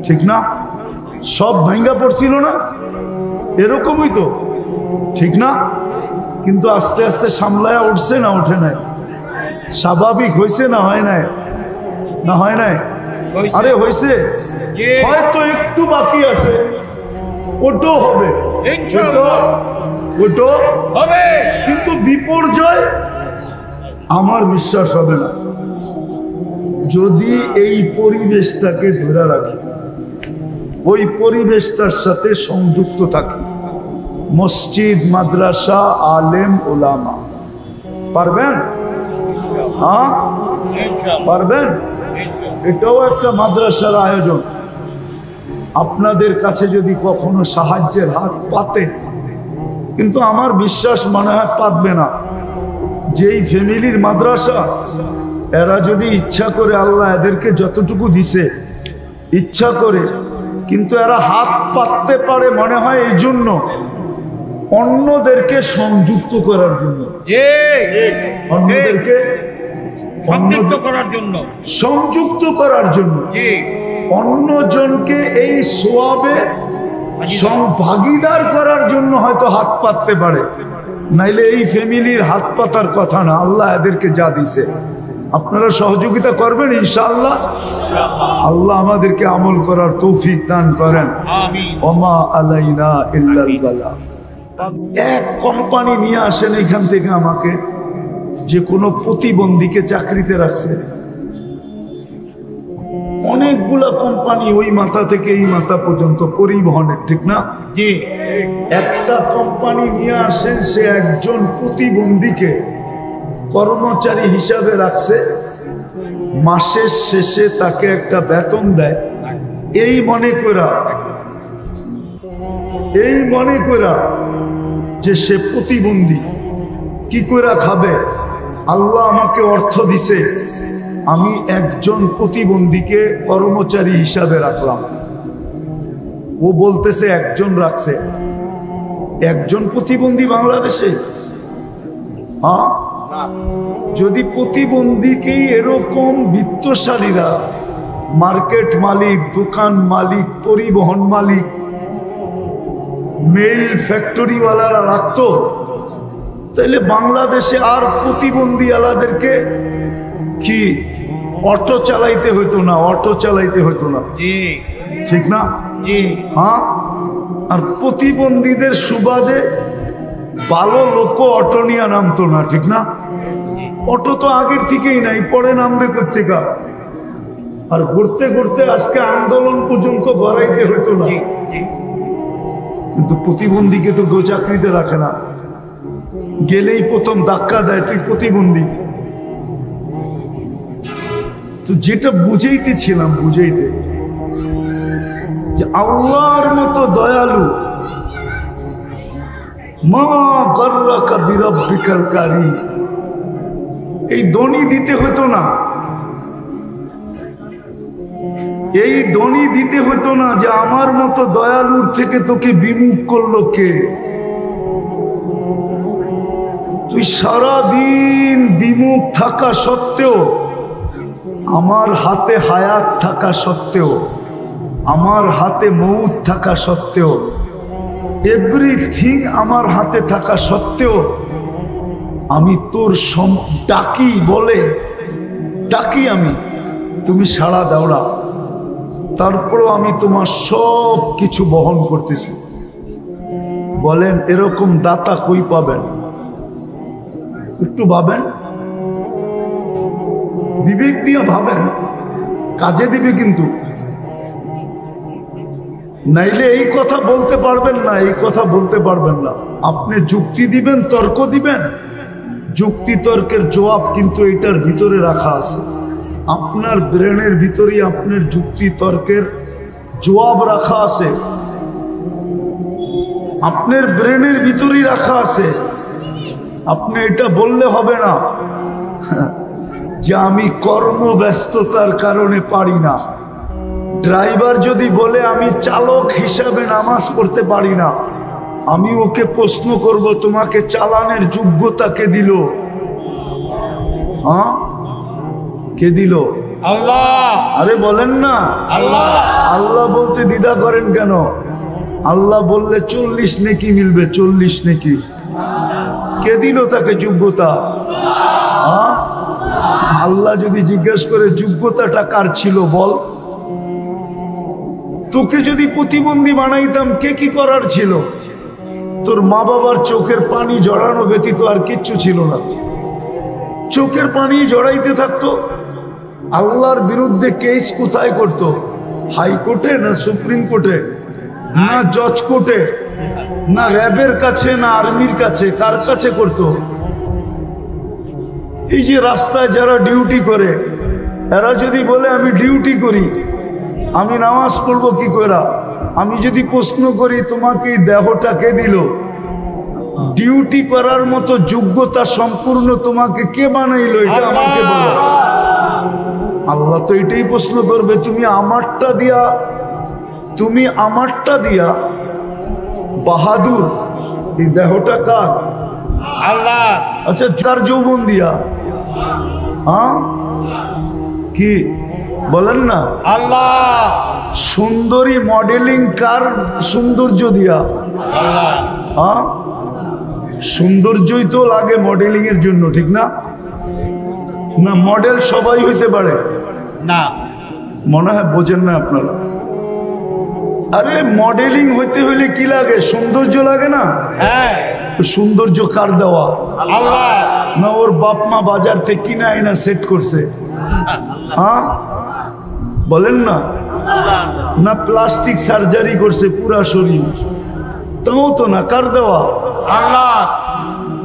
ঠিক না? সব ভাঙ্গা পড়ছিল না, এরকমই তো, ঠিক না? কিন্তু আস্তে আস্তে সামলায়া উঠছে না ওঠে নাই? স্বাভাবিক হয়েছে না হয় নাই? না হয় নাই? আরে হয়েছে, হয়তো একটু বাকি আছে, ওটাও হবে, ওটাও হবে, কিন্তু বিপর্যয় আমার বিশ্বাস হবে না যদি এই পরিবেশটাকে ধরে রাখি, ওই পরিবেশটার সাথে সংযুক্ত থাকি। মসজিদ, মাদ্রাসা, আলেম, ওলামা। পারবেন? হ্যাঁ পারবেন? এটাও একটা মাদ্রাসার আয়োজন। আপনাদের কাছে যদি কখনো সাহায্যের হাত পাতে, কিন্তু আমার বিশ্বাস মনে হয় পাতবে না। যেই ফ্যামিলির মাদ্রাসা এরা যদি ইচ্ছা করে, আল্লাহ এদেরকে যতটুকু দিছে ইচ্ছা করে, কিন্তু এরা হাত পাততে পারে মনে হয় এই জন্য অন্যদেরকে সংযুক্ত করার জন্য, অন্যদেরকে সংযুক্ত করার জন্য, সংযুক্ত করার জন্য, অন্যজনকে এই সোয়াবে ভাগীদার করার জন্য হয়তো হাত পাততে পারে, নাইলে এই ফ্যামিলির হাত পাতার কথা না। আল্লাহ এদেরকে যা দিছে, আপনারা সহযোগিতা করবেন ইনশাআল্লাহ। আল্লাহ আমাদেরকে আমল করার তৌফিক দান করেন। ওমা আলাইনা ইল্লাল বালাগ। এক কোম্পানি নিয়ে আসেন এখান থেকে আমাকে, যে কোনো প্রতিবন্ধীকে চাকরিতে রাখছে। অনেকগুলা কোম্পানি ওই মাথা থেকে এই মাথা পর্যন্ত পরিবহনের, ঠিক না? একটা কোম্পানি নিয়ে আসেন, সে একজন প্রতিবন্ধীকে কর্মচারী হিসাবে রাখছে, মাসের শেষে তাকে একটা বেতন দেয়। এই মনে করা যে সে প্রতিবন্ধী, কি করে খাবে? আল্লাহ আমাকে অর্থ দিছে, আমি একজন প্রতিবন্ধীকে কর্মচারী হিসাবে রাখলাম। ও বলতেছে একজন রাখছে, একজন প্রতিবন্ধী বাংলাদেশে? হ্যাঁ, যদি প্রতিবন্ধীকেই এরকম বিত্তশালীরা, মার্কেট মালিক, দোকান মালিক, পরিবহন মালিক, মেল ফ্যাক্টরিওয়ালারা রাখতো, তাহলে বাংলাদেশে আর প্রতিবন্ধী আলাদেরকে কি অটো চালাইতে হইতো না, ঠিক না? হ্যাঁ, আর প্রতিবন্ধীদের সুবাদে ভালো লোক অটো নিয়ে নামতো না, ঠিক না? অটো তো আগের থেকেই নাই, পরে নামবে কোথেকে? আর ঘুরতে ঘুরতে আজকে আন্দোলন পর্যন্ত গড়াইতে হইতো না। কিন্তু প্রতিবন্ধীকে তো কেউ চাকরিতে রাখে না, গেলেই প্রথম ধাক্কা দেয়, তুই প্রতিবন্ধী। তো যেটা বুঝাইতেছিলাম, যে আল্লাহর মতো দয়ালু, মা গর্রাকা বিরাব্বিকাল কারীম, এই দনি দিতে হতো না, যে আমার মতো দয়ালুর থেকে তোকে বিমুখ করলো কে? তুই সারাদিন বিমুখ থাকা সত্ত্বেও, আমার হাতে হায়াত থাকা সত্ত্বেও, আমার হাতে মউত থাকা সত্ত্বেও, এভরিথিং আমার হাতে থাকা সত্ত্বেও আমি তোর ডাকি আমি, তুমি সাড়া দাও না। তারপরও আমি তোমার সব কিছু বহন করতেছি। বলেন এরকম দাতা কই পাবেন? একটু ভাবেন, বিবেক দিয়ে ভাবেন, কাজে দিবে কিন্তু। নাইলে এই কথা বলতে পারবেন না, আপনি যুক্তি দিবেন, তর্ক দিবেন, যুক্তি তর্কের জবাব কিন্তু এটার ভিতরে রাখা আছে। আপনার ব্রেনের ভিতরেই আপনার যুক্তি তর্কের জবাব রাখা আছে, আপনার ব্রেনের ভিতরেই রাখা আছে। আপনি এটা বললে হবে না যে আমি কর্মব্যস্ততার কারণে পারি না। ড্রাইভার যদি বলে আমি চালক হিসাবে নামাজ পড়তে পারি না, আমি ওকে প্রশ্ন করব তোমাকে চালানের যোগ্যতা কে দিল? হ্যাঁ, কে দিল? আল্লাহ। আরে বলেন না আল্লাহ। আল্লাহ বলতে দ্বিধা করেন কেন? আল্লাহ বললে 40 নেকি মিলবে, 40 নেকি। কে দিল তাকে যোগ্যতা? আল্লাহ যদি জিজ্ঞেস করে যোগ্যতাটা কার ছিল বল? তোকে যদি প্রতিবন্ধী বানাইতাম কে কি করার ছিল? তোর মা বাবার চোখের পানি জড়ানো ব্যতীত আর কিচ্ছু ছিল না। চোখের পানি জড়াইতে থাকতো। আল্লাহর বিরুদ্ধে কেস কোথায় করতো? হাইকোর্টে না সুপ্রিম কোর্টে না জজ কোর্টে না র্যাবের কাছে না আর্মির কাছে? কার কাছে করতো? এই যে রাস্তায় যারা ডিউটি করে, এরা যদি বলে আমি ডিউটি করি, আমি নামাজ পড়বো কি করে? আমি যদি প্রশ্ন করি তোমাকে এই দেহটা কে দিল? ডিউটি করার মতো যোগ্যতা সম্পূর্ণ তোমাকে কে বানাইলো? এটা আমাকে বলো। আল্লাহ তো এটাই প্রশ্ন করবে, তুমি আমারটা দিয়া বাহাদুর, এই দেহটা কার? আল্লাহ। আচ্ছা, কার যৌবন দিয়া? হ্যাঁ, কি বলেন না? আল্লাহ। সুন্দরী মডেলিং কার সৌন্দর্য দিয়া? আল্লাহ। হ্যাঁ, সৌন্দর্যই তো লাগে মডেলিং এর জন্য, ঠিক না? না মডেল সবাই হইতে পারে না, মনে হয় বোঝেন না আপনারা। আরে মডেলিং হইতে হইলে কি লাগে? সৌন্দর্য লাগে না? হ্যাঁ। সৌন্দর্য কার দেওয়া? আল্লাহ। না ওর বাপ মা বাজার থেকে কিনা আইনা সেট করছে? হ্যাঁ বলেন না? না প্লাস্টিক সার্জারি করছে পুরা শরীর? তাও তো না, কার দেওয়া? আল্লাহ।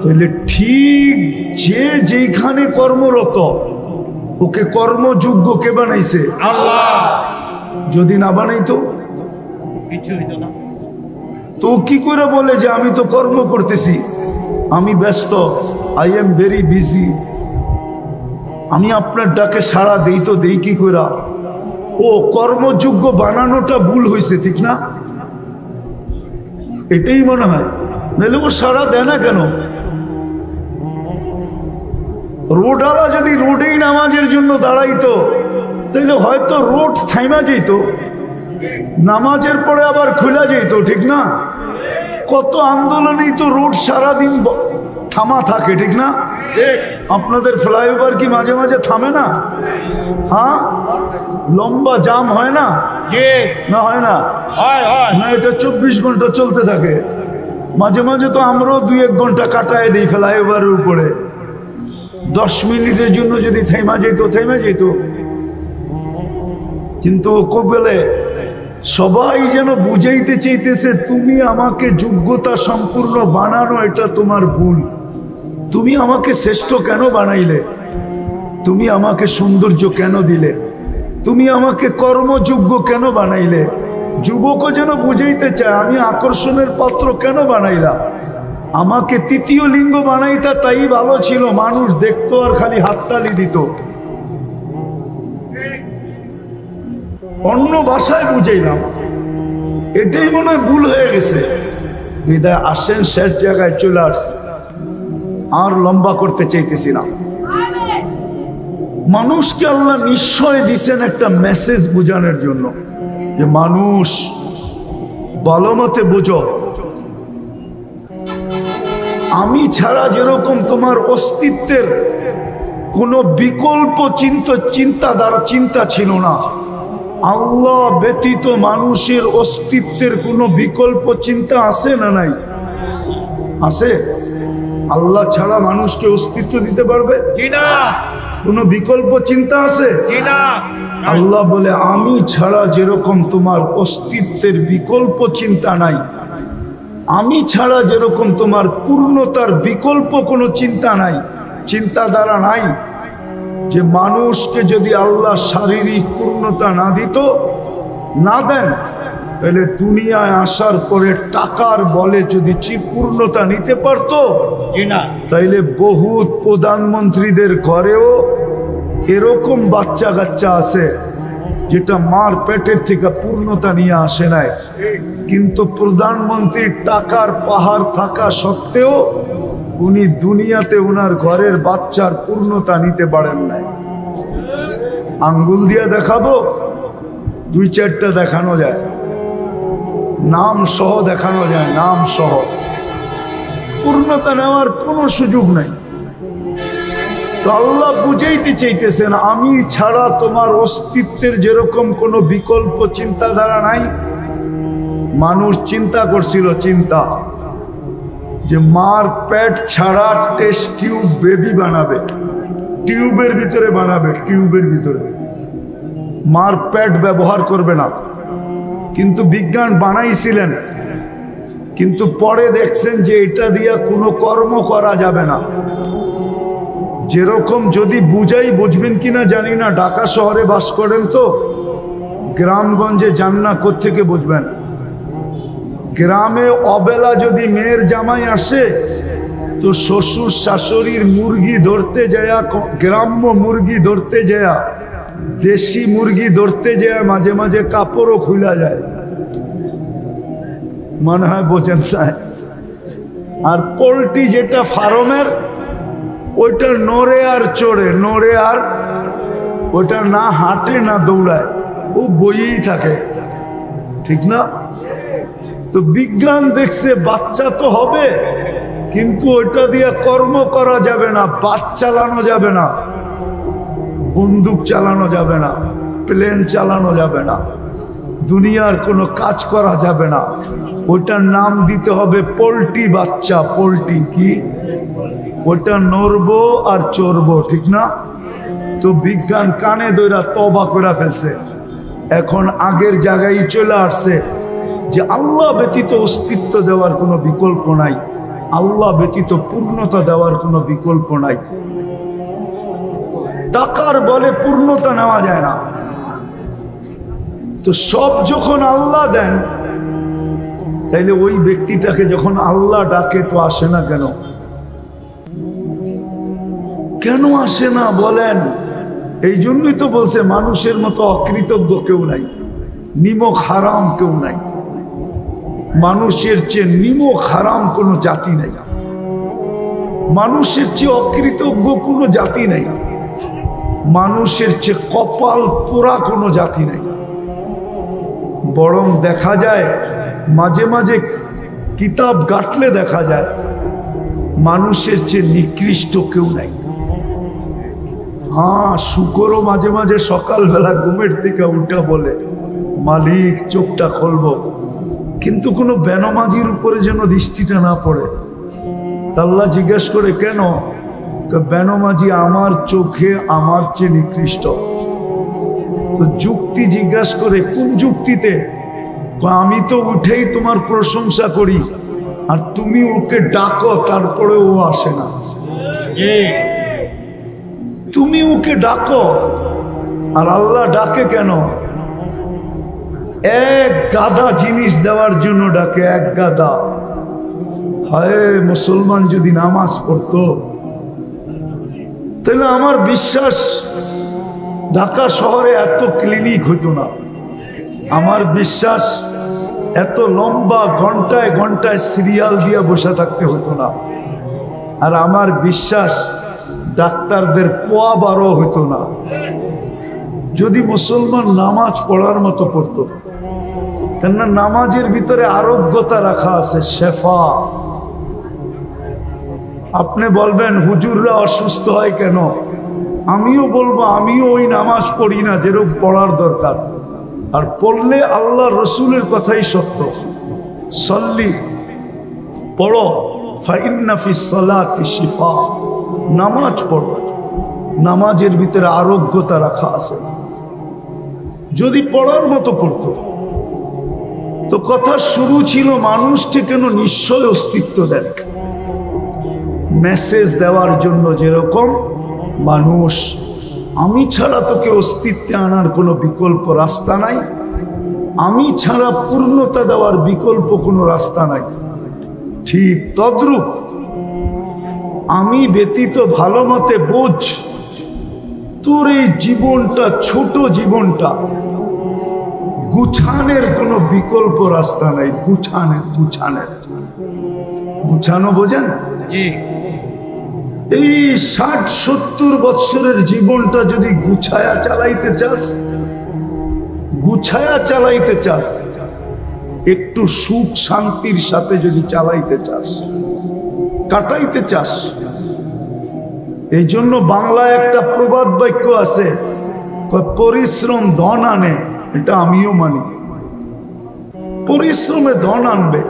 তাহলে ঠিক যে যেখানে কর্মরত ওকে কর্মযোগ্য কে বানাইছে? আল্লাহ। যদি না বানাইতো কিছু হইতো না। তো কি করে বলে যে আমি তো কর্ম করতেছি, আমি ব্যস্ত, আই এম ভেরি বিজি, আমি আপনার ডাকে সাড়া দেই তো দেই কি করে? ও কর্মযোগ্য বানানোটা ভুল হয়েছে, ঠিক না? এটাই মনে হয়, নাহলে ও সাড়া দেয় না কেন? রোডওয়ালা যদি রোডেই নামাজের জন্য দাঁড়াইতো তাহলে হয়তো রোড থাইমা যেত, নামাজের পরে আবার খোলা যেত, ঠিক না? কত আন্দোলনেই তো রোড সারাদিন থামা থাকে, ঠিক না? আপনাদের ফ্লাইওভার কি মাঝে মাঝে থামে না? হ্যাঁ, লম্বা জাম হয় না? না হয় না? না, এটা 24 ঘন্টা চলতে থাকে। মাঝে মাঝে তো আমরাও 2-1 ঘন্টা কাটায় দিই ফ্লাইওভারের উপরে। 10 মিনিটের জন্য যদি থেমা যেত। কিন্তু কবেলে সবাই যেন বুঝাইতে চাইতেছে তুমি আমাকে যোগ্যতা সম্পূর্ণ বানানো, এটা তোমার ভুল। তুমি আমাকে শ্রেষ্ঠ কেন বানাইলে? তুমি আমাকে সৌন্দর্য কেন দিলে? তুমি আমাকে কর্মযোগ্য কেন বানাইলে? যুবকও যেন বুঝাইতে চায় আমি আকর্ষণের পাত্র কেন বানাইলাম? আমাকে তৃতীয় লিঙ্গ বানাইতা তাই ভালো ছিল, মানুষ দেখতো আর খালি হাততালি দিত। অন্য ভাষায় বুঝাইলাম, এটাই মনে হয় ভুল হয়ে গেছে। বিদায় আসেন, শেষ জায়গায় চলে আসছে, আর লম্বা করতে চাইতেছি না। মানুষকে আল্লাহ নিশ্চয় দিছেন একটা মেসেজ বুঝানোর জন্য, যে মানুষ ভালো মতে বুঝো, আমি ছাড়া যেরকম তোমার অস্তিত্বের কোনো বিকল্প চিন্তা ছিল না, আল্লাহ ব্যতীত মানুষের অস্তিত্বের কোনো বিকল্প চিন্তা আছে না নাই? আছে? আল্লাহ ছাড়া মানুষকে অস্তিত্ব দিতে পারবে? কোনো বিকল্প চিন্তা আছে? আল্লাহ বলে আমি ছাড়া যেরকম তোমার অস্তিত্বের বিকল্প চিন্তা নাই, আমি ছাড়া যেরকম তোমার পূর্ণতার বিকল্প কোনো চিন্তা নাই, চিন্তাধারা নাই, যে মানুষকে যদি আল্লাহ শারীরিক পূর্ণতা না দিত, না দেন, তাহলে দুনিয়ায় আসার পরে টাকার বলে যদি পূর্ণতা নিতে পারত, তাইলে বহুত প্রধানমন্ত্রীদের ঘরেও এরকম বাচ্চা কাচ্চা আছে যেটা মার পেটের থেকে পূর্ণতা নিয়ে আসে নাই, কিন্তু প্রধানমন্ত্রীর টাকার পাহাড় থাকা সত্ত্বেও উনি দুনিয়াতে উনার ঘরের বাচ্চার পূর্ণতা নিতে পারেন নাই। আঙ্গুল দিয়ে দেখাবো? 2-4টা দেখানো যায়, নাম সহ দেখানো যায়, নাম সহ। পূর্ণতা নেওয়ার কোনো সুযোগ নাই। তো আল্লাহ বুঝাইতে চাইতেছেন আমি ছাড়া তোমার অস্তিত্বের যেরকম কোনো বিকল্প চিন্তাধারা নাই। মানুষ চিন্তা করছিল, চিন্তা যে মার পেট ছাড়া টেস্ট টিউব বেবি বানাবে, টিউবের ভিতরে বানাবে, টিউবের ভিতরে, মার পেট ব্যবহার করবে না। কিন্তু বিজ্ঞান বানাইছিলেন, কিন্তু পরে দেখছেন যে এটা দিয়া কোনো কর্ম করা যাবে না। যেরকম যদি বুঝাই, বুঝবেন কিনা জানি না, ঢাকা শহরে বাস করেন তো, গ্রামগঞ্জে যান না, কোত্থেকে বুঝবেন? গ্রামে অবেলা যদি মেয়ের জামাই আসে তো শ্বশুর শাশুড়ির মুরগি ধরতে যায়, গ্রাম্য মুরগি ধরতে যায় দেশি মুরগি ধরতে যায় মাঝে মাঝে কাপড়ও খুলা যায়, মনে হয় বোঝেন না। আর পোল্ট্রি যেটা ফার্মের, ওইটা নড়ে আর চড়ে, নড়ে আর ওটা না হাঁটে না দৌড়ায়, ও বইয়েই থাকে, ঠিক না? তো বিজ্ঞান দেখছে বাচ্চা তো হবে, কিন্তু ওইটা দিয়ে কর্ম করা যাবে না, বাস চালানো যাবে না, বন্দুক চালানো যাবে না, প্লেন চালানো যাবে না, দুনিয়ার কোনো কাজ করা যাবে না। ওটার নাম দিতে হবে পোল্ট্রি বাচ্চা। পোল্ট্রি কি? ওটা নড়বো আর চড়বো, ঠিক না? তো বিজ্ঞান কানে দইরা তওবা করে ফেলছে, এখন আগের জায়গায় চলে আসছে যে আল্লাহ ব্যতীত অস্তিত্ব দেওয়ার কোনো বিকল্প নাই, আল্লাহ ব্যতীত পূর্ণতা দেওয়ার কোনো বিকল্প নাই। টাকার বলে পূর্ণতা নেওয়া যায় না। তো সব যখন আল্লাহ দেন, তাইলে ওই ব্যক্তিটাকে যখন আল্লাহ ডাকে তো আসে না কেন? কেন আসে না বলেন? এই জন্যই তো বলছে মানুষের মতো অকৃতজ্ঞ কেউ নাই, নিমক হারাম কেউ নাই। মানুষের চেয়ে নিমক হারাম কোনো জাতি নাই, মানুষের চেয়ে অকৃতজ্ঞ কোনো জাতি নাই, মানুষের চেয়ে কপাল পোড়া কোনো জাতি নাই। বরং দেখা যায় মাঝে মাঝে কিতাব ঘাটলে দেখা যায় মানুষের চেয়ে নিকৃষ্ট কেউ নাই। হ্যাঁ, শুকরও মাঝে মাঝে সকালবেলা ঘুমের থেকে উঠা বলে মালিক চোখটা খুলবো, কিন্তু কোনো বেনমাজির উপরে যেন দৃষ্টিটা না পড়ে। আল্লাহ জিজ্ঞেস করে কেন? বেনমাজি আমার চোখে আমার চেয়ে নিকৃষ্ট। তো যুক্তি জিজ্ঞাসা করে, কোন যুক্তিতে? আমি তো উঠেই তোমার প্রশংসা করি, আর তুমি ওকে ডাকো, তারপরে ও আসে না। তুমি ওকে ডাকো, আর আল্লাহ ডাকে কেন? এক গাদা জিনিস দেওয়ার জন্য ডাকে, এক গাদা। হায়, মুসলমান যদি নামাজ পড়তো, তাহলে আমার বিশ্বাস ঢাকা শহরে এত ক্লিনিক হতো না। আমার বিশ্বাস এত লম্বা ঘন্টায় ঘন্টায় সিরিয়াল দিয়ে বসে থাকতে হতো না। আর আমার বিশ্বাস ডাক্তারদের পোয়া বারো হতো না, যদি মুসলমান নামাজ পড়ার মতো পড়তো। কেননা নামাজের ভিতরে আরোগ্যতা রাখা আছে, শেফা। আপনি বলবেন হুজুররা অসুস্থ হয় কেন? আমিও বলবো, আমিও ওই নামাজ পড়ি না যেরকম পড়ার দরকার, আর পড়লে আল্লাহ রসুলের কথাই সত্য। সল্লি, পড়ো, ফাইন্না ফিস সালাতি শিফা। নামাজ পড়ো, নামাজের ভিতরে আরোগ্যতা রাখা আছে। যদি পড়ার মতো পড়তো, তো কথা শুরু ছিল মানুষকে কেন নিশ্চয় অস্তিত্ব দেন, মেসেজ দেওয়ার জন্য। যেরকম মানুষ, আমি ছাড়া তোকে অস্তিত্বে আনার কোনো বিকল্প রাস্তা নাই, আমি ছাড়া পূর্ণতা দেওয়ার বিকল্প কোনো রাস্তা নাই, ঠিক তদ্রূপ আমি ব্যতীত ভালো মতে বোঝ, তোর এই জীবনটা, ছোট জীবনটা গুছানের কোনো বিকল্প রাস্তা নাই। গুছানো বোঝেন? এই 60-70 বৎসরের জীবনটা যদি গুছায়া চালাইতে চাস, একটু সুখ শান্তির সাথে যদি চালাইতে চাস, কাটাইতে চাস। এই জন্য বাংলায় একটা প্রবাদ বাক্য আছে, পরিশ্রম ধন আনে। এটা আমিও মানি, পরিশ্রমে ধন আনবে,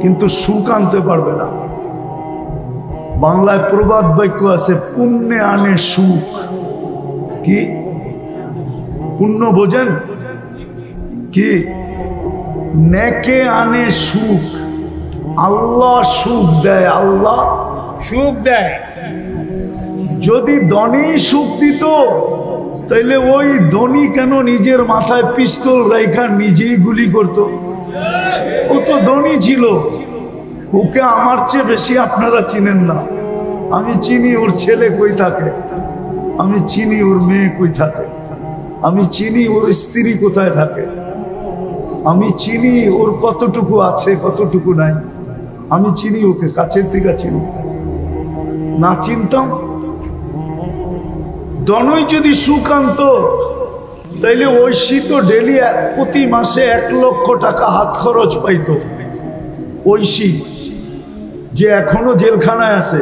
কিন্তু সুখ আনতে পারবে না। বাংলায় প্রবাদ বাক্য আছে, পুণ্যে আনে সুখ। কি পুণ্য বোঝেন? কি নেকে আনে সুখ। আল্লাহ সুখ দেয়, আল্লাহ সুখ দেয়। যদি ধনী সুখ দিত, তাইলে ওই ধনী কেন নিজের মাথায় পিস্তল রাইখা নিজেই গুলি করত? ও তো ধনী ছিল, ওকে আমার চেয়ে বেশি আপনারা চিনেন না। আমি চিনি ওর ছেলে কই থাকে, আমি চিনি ওর মেয়ে কই থাকে। আমি চিনি ওর স্ত্রী কোথায় থাকে, আমি চিনি ওর কতটুকু আছে কতটুকু নাই, আমি চিনি ওকে, কাছের থেকে চিনি। না চিনতাম, দনই যদি সুখ আনতো তাইলে ঐশী তো ডেলি প্রতি মাসে 1 লক্ষ টাকা হাত খরচ পাইতো। ঐশী যে এখনো জেলখানায় আছে,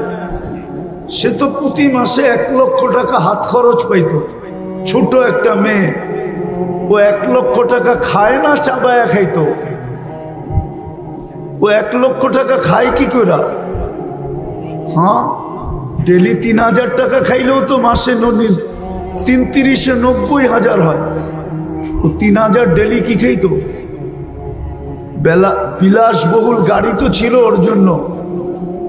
সে তো প্রতি মাসে 1 লক্ষ টাকা হাত খরচ পাইতো। ছোট একটা মেয়ে, ও 1 লক্ষ টাকা খায় না, চাবায়া খাইতো। ও 1 লক্ষ টাকা খায় কি করে? হ্যাঁ, ডেলি 3000 টাকা খাইলেও তো মাসে ৩৩-এ ৯০,০০০ হয়। ও 3000 ডেলি কি খাইতো? বিলাসবহুল গাড়ি তো ছিল ওর জন্য,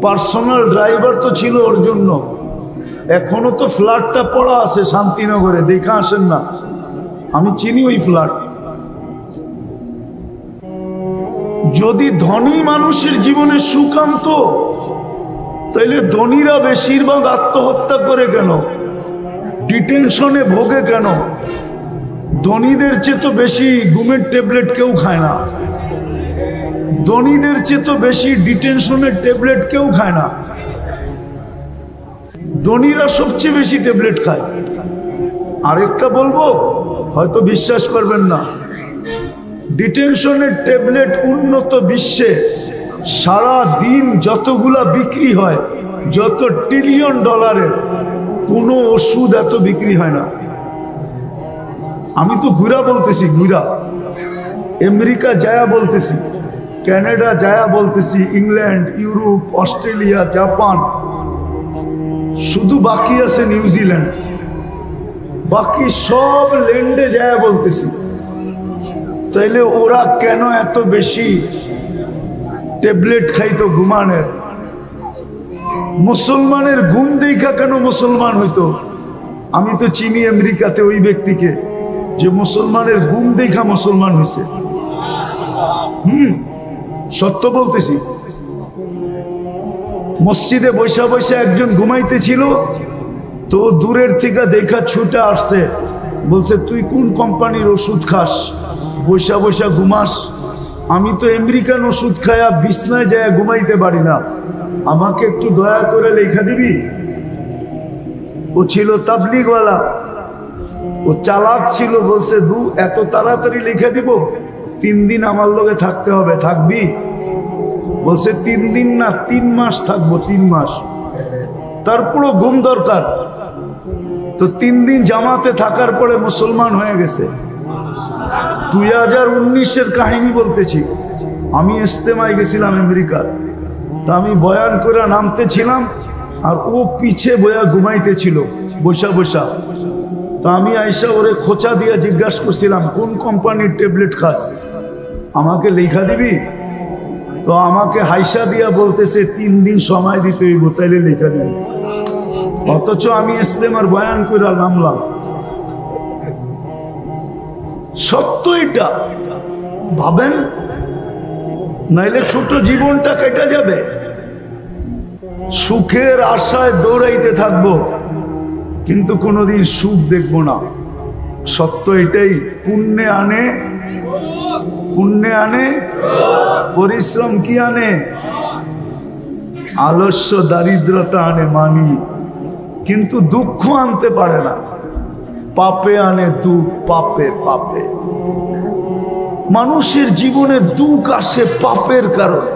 পার্সোনাল ড্রাইভার তো ছিল ওর জন্য। এখনো তো ফ্ল্যাটটা পড়া আছে শান্তিনগরে, দেখা আসেন না? আমি চিনি ওই ফ্ল্যাট। যদি ধনী মানুষের জীবনে সুখ আনতো তাইলে ধনীরা বেশিরভাগ আত্মহত্যা করে কেন, ডিটেনশনে ভোগে কেন? ধনীদের চেয়ে তো বেশি ঘুমের ট্যাবলেট কেউ খায় না, ধনীদের চেয়ে তো বেশি ডিটেনশনের ট্যাবলেট কেউ খায় না। ধনীরা সবচেয়ে বেশি ট্যাবলেট খায়। আরেকটা বলবো, হয়তো বিশ্বাস করবেন না, ডিটেনশনের ট্যাবলেট উন্নত বিশ্বে সারা দিন যতগুলা বিক্রি হয়, যত $1 ট্রিলিয়ন, কোনো ওষুধ এত বিক্রি হয় না। আমি তো ঘুরা বলতেছি, ঘুরা আমেরিকা যায়া বলতেছি, কানাডা যায়া বলতেছি, ইংল্যান্ড, ইউরোপ, অস্ট্রেলিয়া, জাপান, শুধু বাকি আছে নিউজিল্যান্ড। বাকি সব ল্যান্ডে যায়া বলতেছি। তাইলে ওরা কেন এত বেশি ট্যাবলেট খাইতো ঘুমানের? মুসলমানের ঘুম দেখা কেন মুসলমান হইতো? আমি তো চিনি আমেরিকাতে ওই ব্যক্তিকে যে মুসলমানের ঘুম দেখা মুসলমান হয়েছে। সত্য বলতেছি। মসজিদে বৈশা বৈশা একজন ঘুমাইতেছিল, তো দূরের থেকে দেখা ছুটে আসছে, বলছে তুই কোন কোম্পানির ওষুধ খাস, বৈশা বৈশা ঘুমাস? আমি তো আমেরিকান ওষুধ খায়া বিছনায় যায় ঘুমাইতে পারি না, আমাকে একটু দয়া করে লেখা দিবি? ও ছিল তাবলিগওয়ালা, ও চালাক ছিল, বলছে এত তাড়াতাড়ি লেখা দিব? 3 দিন আমার লগে থাকতে হবে। থাকবি? বলছে 3 দিন না, 3 মাস থাকবো, 3 মাস। তারপরও ঘুম দরকার। তো 3 দিন জামাতে থাকার পরে মুসলমান হয়ে গেছে। 2019-এর কাহিনী বলতেছি। আমি ইস্তেমায় গেছিলাম আমেরিকার, তা আমি বয়ান করে নামতেছিলাম, আর ও পিছে বয়া ঘুমাইতেছিল বৈশা বৈশা। তা আমি আইসা ওরে খোঁচা দিয়ে জিজ্ঞাসা করছিলাম, কোন কোম্পানির ট্যাবলেট খাস, আমাকে লেখা দিবি? তো আমাকে হাইসা দিয়া বলতেছে 3 দিন সময় দিতে হইব, তাইলে লেখা দিবি। অথচ আমি ইস্তেমার বয়ান করে নামলাম। সত্য এটা, ভাবেন, নাইলে ছোট জীবনটা কেটে যাবে। সুখের আশায় দৌড়াইতে থাকবো, কিন্তু কোনোদিন সুখ দেখবো না। সত্য এটাই। পুণ্যে আনে, পুণ্যে আনে, পরিশ্রম কি আনে? আলস্য, দারিদ্রতা আনে মানি, কিন্তু দুঃখ আনতে পারে না। পাপে আনে দুঃখ, পাপে পাপে। মানুষের জীবনে দুঃখ আসে পাপের কারণে,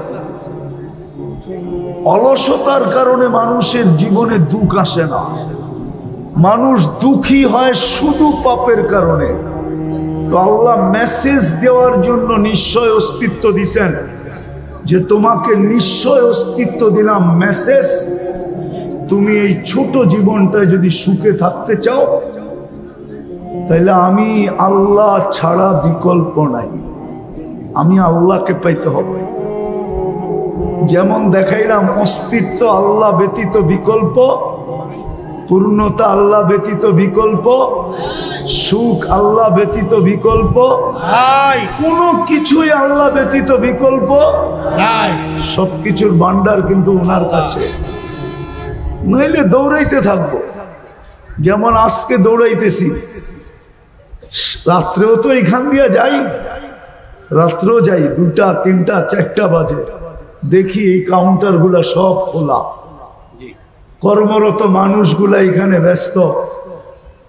অলসতার কারণে মানুষের জীবনে দুঃখ আসে না। মানুষ দুঃখী হয় শুধু পাপের কারণে। তো আল্লাহ মেসেজ দেওয়ার জন্য নিশ্চয় অস্তিত্ব দিছেন, যে তোমাকে নিশ্চয় অস্তিত্ব দিলাম মেসেজ, তুমি এই ছোট জীবনটায় যদি সুখে থাকতে চাও, তাহলে আমি আল্লাহ ছাড়া বিকল্প নাই, আমি আল্লাহকে পাইতে হবে। যেমন দেখাইলাম, অস্তিত্ব আল্লাহ ব্যতীত বিকল্প, পূর্ণতা আল্লাহ ব্যতীত বিকল্প, সুখ আল্লাহ ব্যতীত বিকল্প নাই, কোনো কিছুই আল্লাহ ব্যতীত বিকল্প নাই। সবকিছুর ভান্ডার কিন্তু ওনার কাছে। নইলে দৌড়াইতে থাকবো, যেমন আজকে দৌড়াইতেছি। রাত্রেও তো এখান দিয়ে যাই, রাত্রেও যাই 2টা 3টা 4টা বাজে, দেখি এই কাউন্টার গুলা সব খোলা, কর্মরত মানুষগুলা এখানে ব্যস্ত,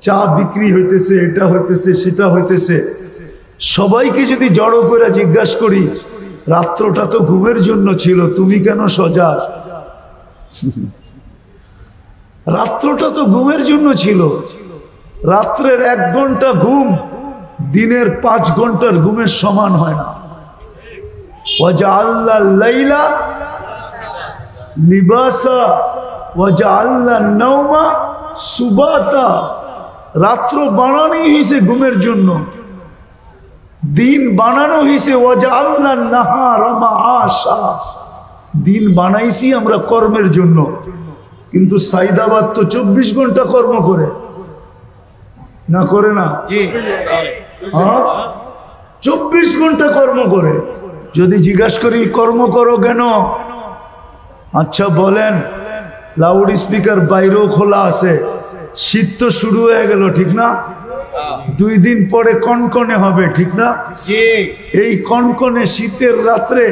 চা বিক্রি হইতেছে, এটা হইতেছে সেটা হইতেছে। সবাইকে যদি জড়ো করে জিজ্ঞাসা করি রাত্রটা তো ঘুমের জন্য ছিল, তুমি কেন সজাগ? রাত্রটা তো ঘুমের জন্য ছিল। রাত্রের 1 ঘন্টা ঘুম দিনের 5 ঘন্টার ঘুমের সমান হয় না। ওয়াজআলনা লাইলা লিবাসা ওয়াজআলনা নাওমা সুবাতা। রাত্র বানানো হয়েছে ঘুমের জন্য, দিন বানানো হয়েছে ওয়াজআলনা নাহারা মাআশা। দিন বানাইছি আমরা কর্মের জন্য, কিন্তু সাইদাবাদ তো 24 ঘন্টা কর্ম করে, না করে না? 24 ঘন্টা কর্ম করে। যদি জিজ্ঞাসা করি কর্ম করো কেন, আচ্ছা বলেন, লাউড স্পিকার বাইরেও খোলা আছে, শীত তো শুরু হয়ে গেল, ঠিক না? 2 দিন পরে কনকনে হবে, ঠিক না? এই কনকনে শীতের রাত্রে